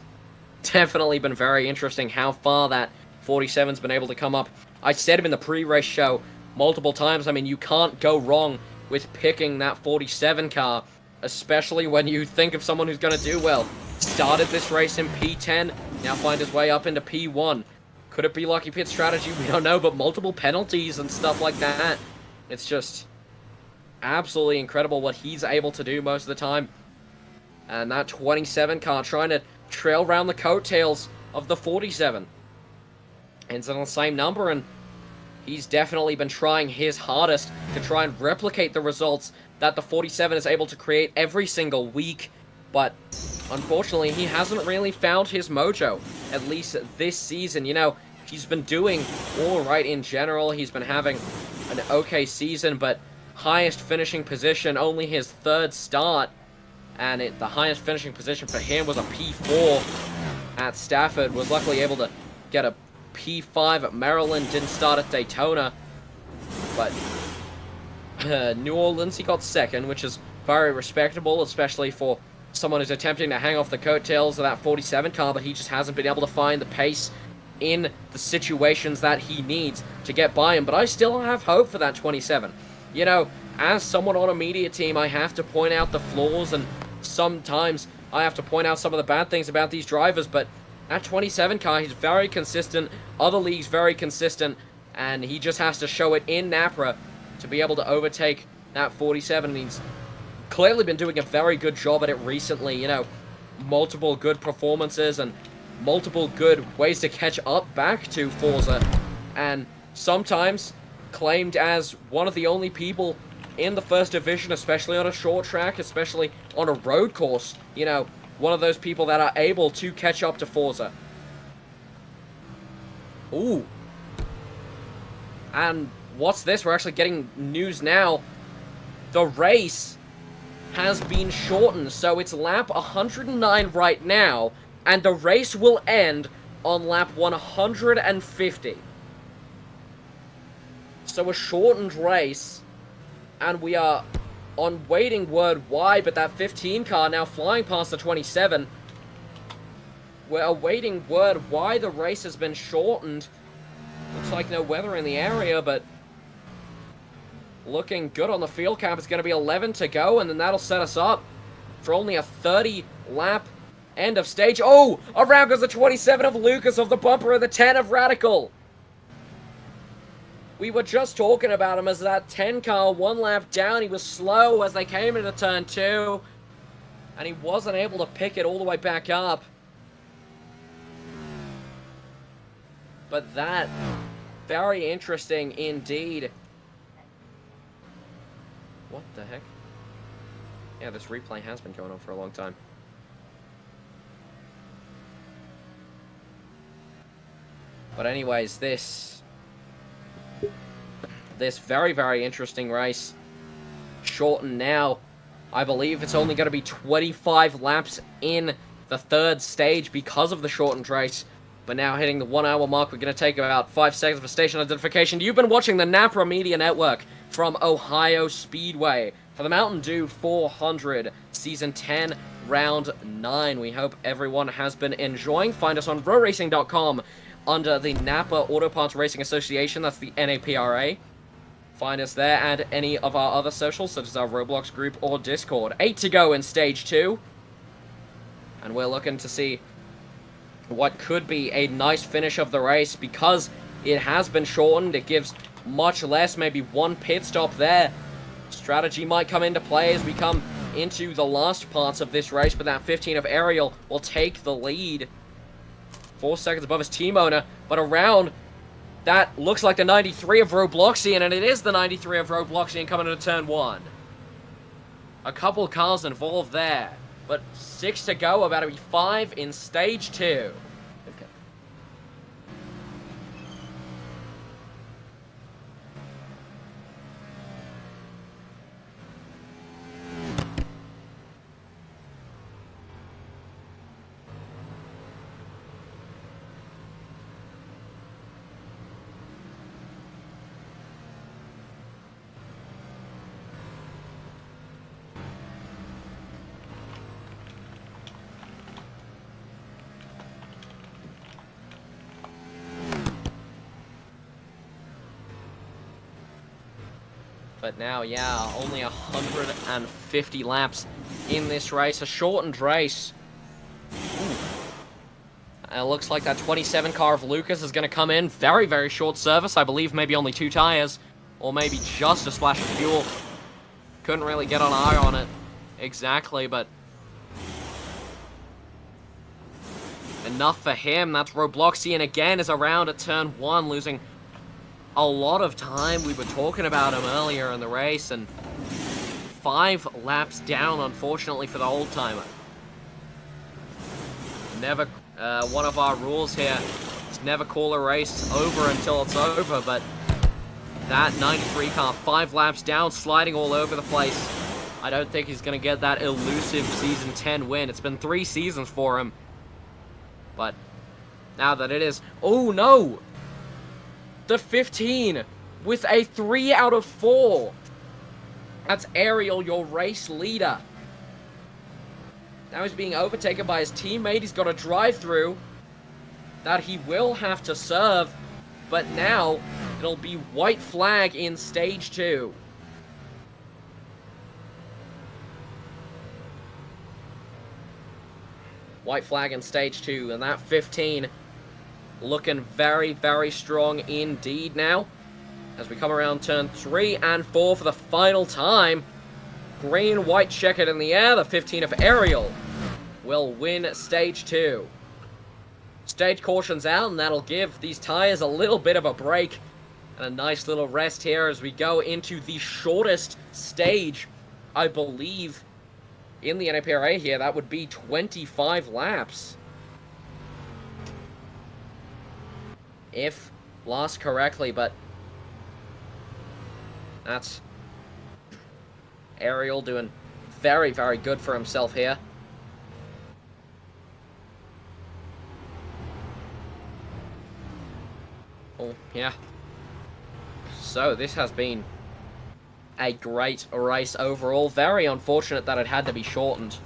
Speaker 2: definitely been very interesting how far that 47's been able to come up. I said it in the pre-race show multiple times. I mean, you can't go wrong with picking that 47 car, especially when you think of someone who's going to do well. Started this race in P10, now find his way up into P1. Could it be lucky pit strategy? We don't know, but multiple penalties and stuff like that. It's just absolutely incredible what he's able to do most of the time. And that 27 car trying to trail around the coattails of the 47. Ends on the same number, and he's definitely been trying his hardest to try and replicate the results that the 47 is able to create every single week. But unfortunately, he hasn't really found his mojo, at least this season. You know, he's been doing all right in general. He's been having an okay season, but highest finishing position, only his third start. And the highest finishing position for him was a P4 at Stafford. Was luckily able to get a P5 at Maryland. Didn't start at Daytona. But New Orleans, he got second, which is very respectable, especially for someone who's attempting to hang off the coattails of that 47 car, but he just hasn't been able to find the pace in the situations that he needs to get by him. But I still have hope for that 27. You know, as someone on a media team, I have to point out the flaws, and sometimes I have to point out some of the bad things about these drivers, but that 27 car, he's very consistent, other leagues very consistent, and he just has to show it in NAPRA to be able to overtake that 47, and he's clearly been doing a very good job at it recently. You know, multiple good performances and multiple good ways to catch up back to Forza, and sometimes claimed as one of the only people in the first division, especially on a short track, especially on a road course, you know, one of those people that are able to catch up to Forza. Ooh. And what's this? We're actually getting news now. The race has been shortened, so it's lap 109 right now, and the race will end on lap 150. So a shortened race, and we are on waiting word why, but that 15 car now flying past the 27. We're awaiting word why the race has been shortened. Looks like no weather in the area, but looking good on the field cap. It's going to be 11 to go, and then that'll set us up for only a 30-lap end of stage. Oh, around goes the 27 of Lucas of the bumper of the 10 of Radical. We were just talking about him as that 10 car, one lap down. He was slow as they came into turn 2, and he wasn't able to pick it all the way back up. But that, very interesting indeed. What the heck? Yeah, this replay has been going on for a long time. But anyways, this very, very interesting race, shortened now. I believe it's only going to be 25 laps in the third stage because of the shortened race. But now hitting the 1 hour mark, we're going to take about 5 seconds for station identification. You've been watching the NAPA Media Network from Ohio Speedway for the Mountain Dew 400 Season 10 Round 9. We hope everyone has been enjoying. Find us on rowracing.com under the NAPA Auto Parts Racing Association. That's the NAPRA. Find us there and any of our other socials, such as our Roblox group or Discord. 8 to go in Stage 2. And we're looking to see what could be a nice finish of the race. Because it has been shortened, it gives much less, maybe one pit stop there. Strategy might come into play as we come into the last parts of this race, but that 15 of Ariel will take the lead. 4 seconds above his team owner, but around that looks like the 93 of Robloxian, and it is the 93 of Robloxian coming into turn 1. A couple cars involved there, but 6 to go, about to be 5 in Stage 2. Okay. But now, yeah, only 150 laps in this race. A shortened race. Ooh. And it looks like that 27 car of Lucas is going to come in. Very, very short service. I believe maybe only 2 tires. Or maybe just a splash of fuel. Couldn't really get an eye on it exactly, but enough for him. That's Robloxian again is around at turn 1, losing a lot of time. We were talking about him earlier in the race, and 5 laps down, unfortunately, for the old-timer. Never, one of our rules here is never call a race over until it's over, but that 93 car, 5 laps down, sliding all over the place. I don't think he's going to get that elusive Season 10 win. It's been 3 seasons for him. But now that it is... Oh, no! The 15 with a 3 out of 4. That's Ariel, your race leader. Now he's being overtaken by his teammate. He's got a drive-through that he will have to serve. But now it'll be white flag in stage 2. White flag in stage 2, and that 15 looking very, very strong indeed now. As we come around turn 3 and 4 for the final time. Green, white checkered in the air. The 15 of Ariel will win stage 2. Stage caution's out, and that'll give these tires a little bit of a break. And a nice little rest here as we go into the shortest stage, I believe, in the NAPRA here. That would be 25 laps. If lost correctly, but that's Ariel doing very, very good for himself here. Oh, yeah. So, this has been a great race overall. Very unfortunate that it had to be shortened.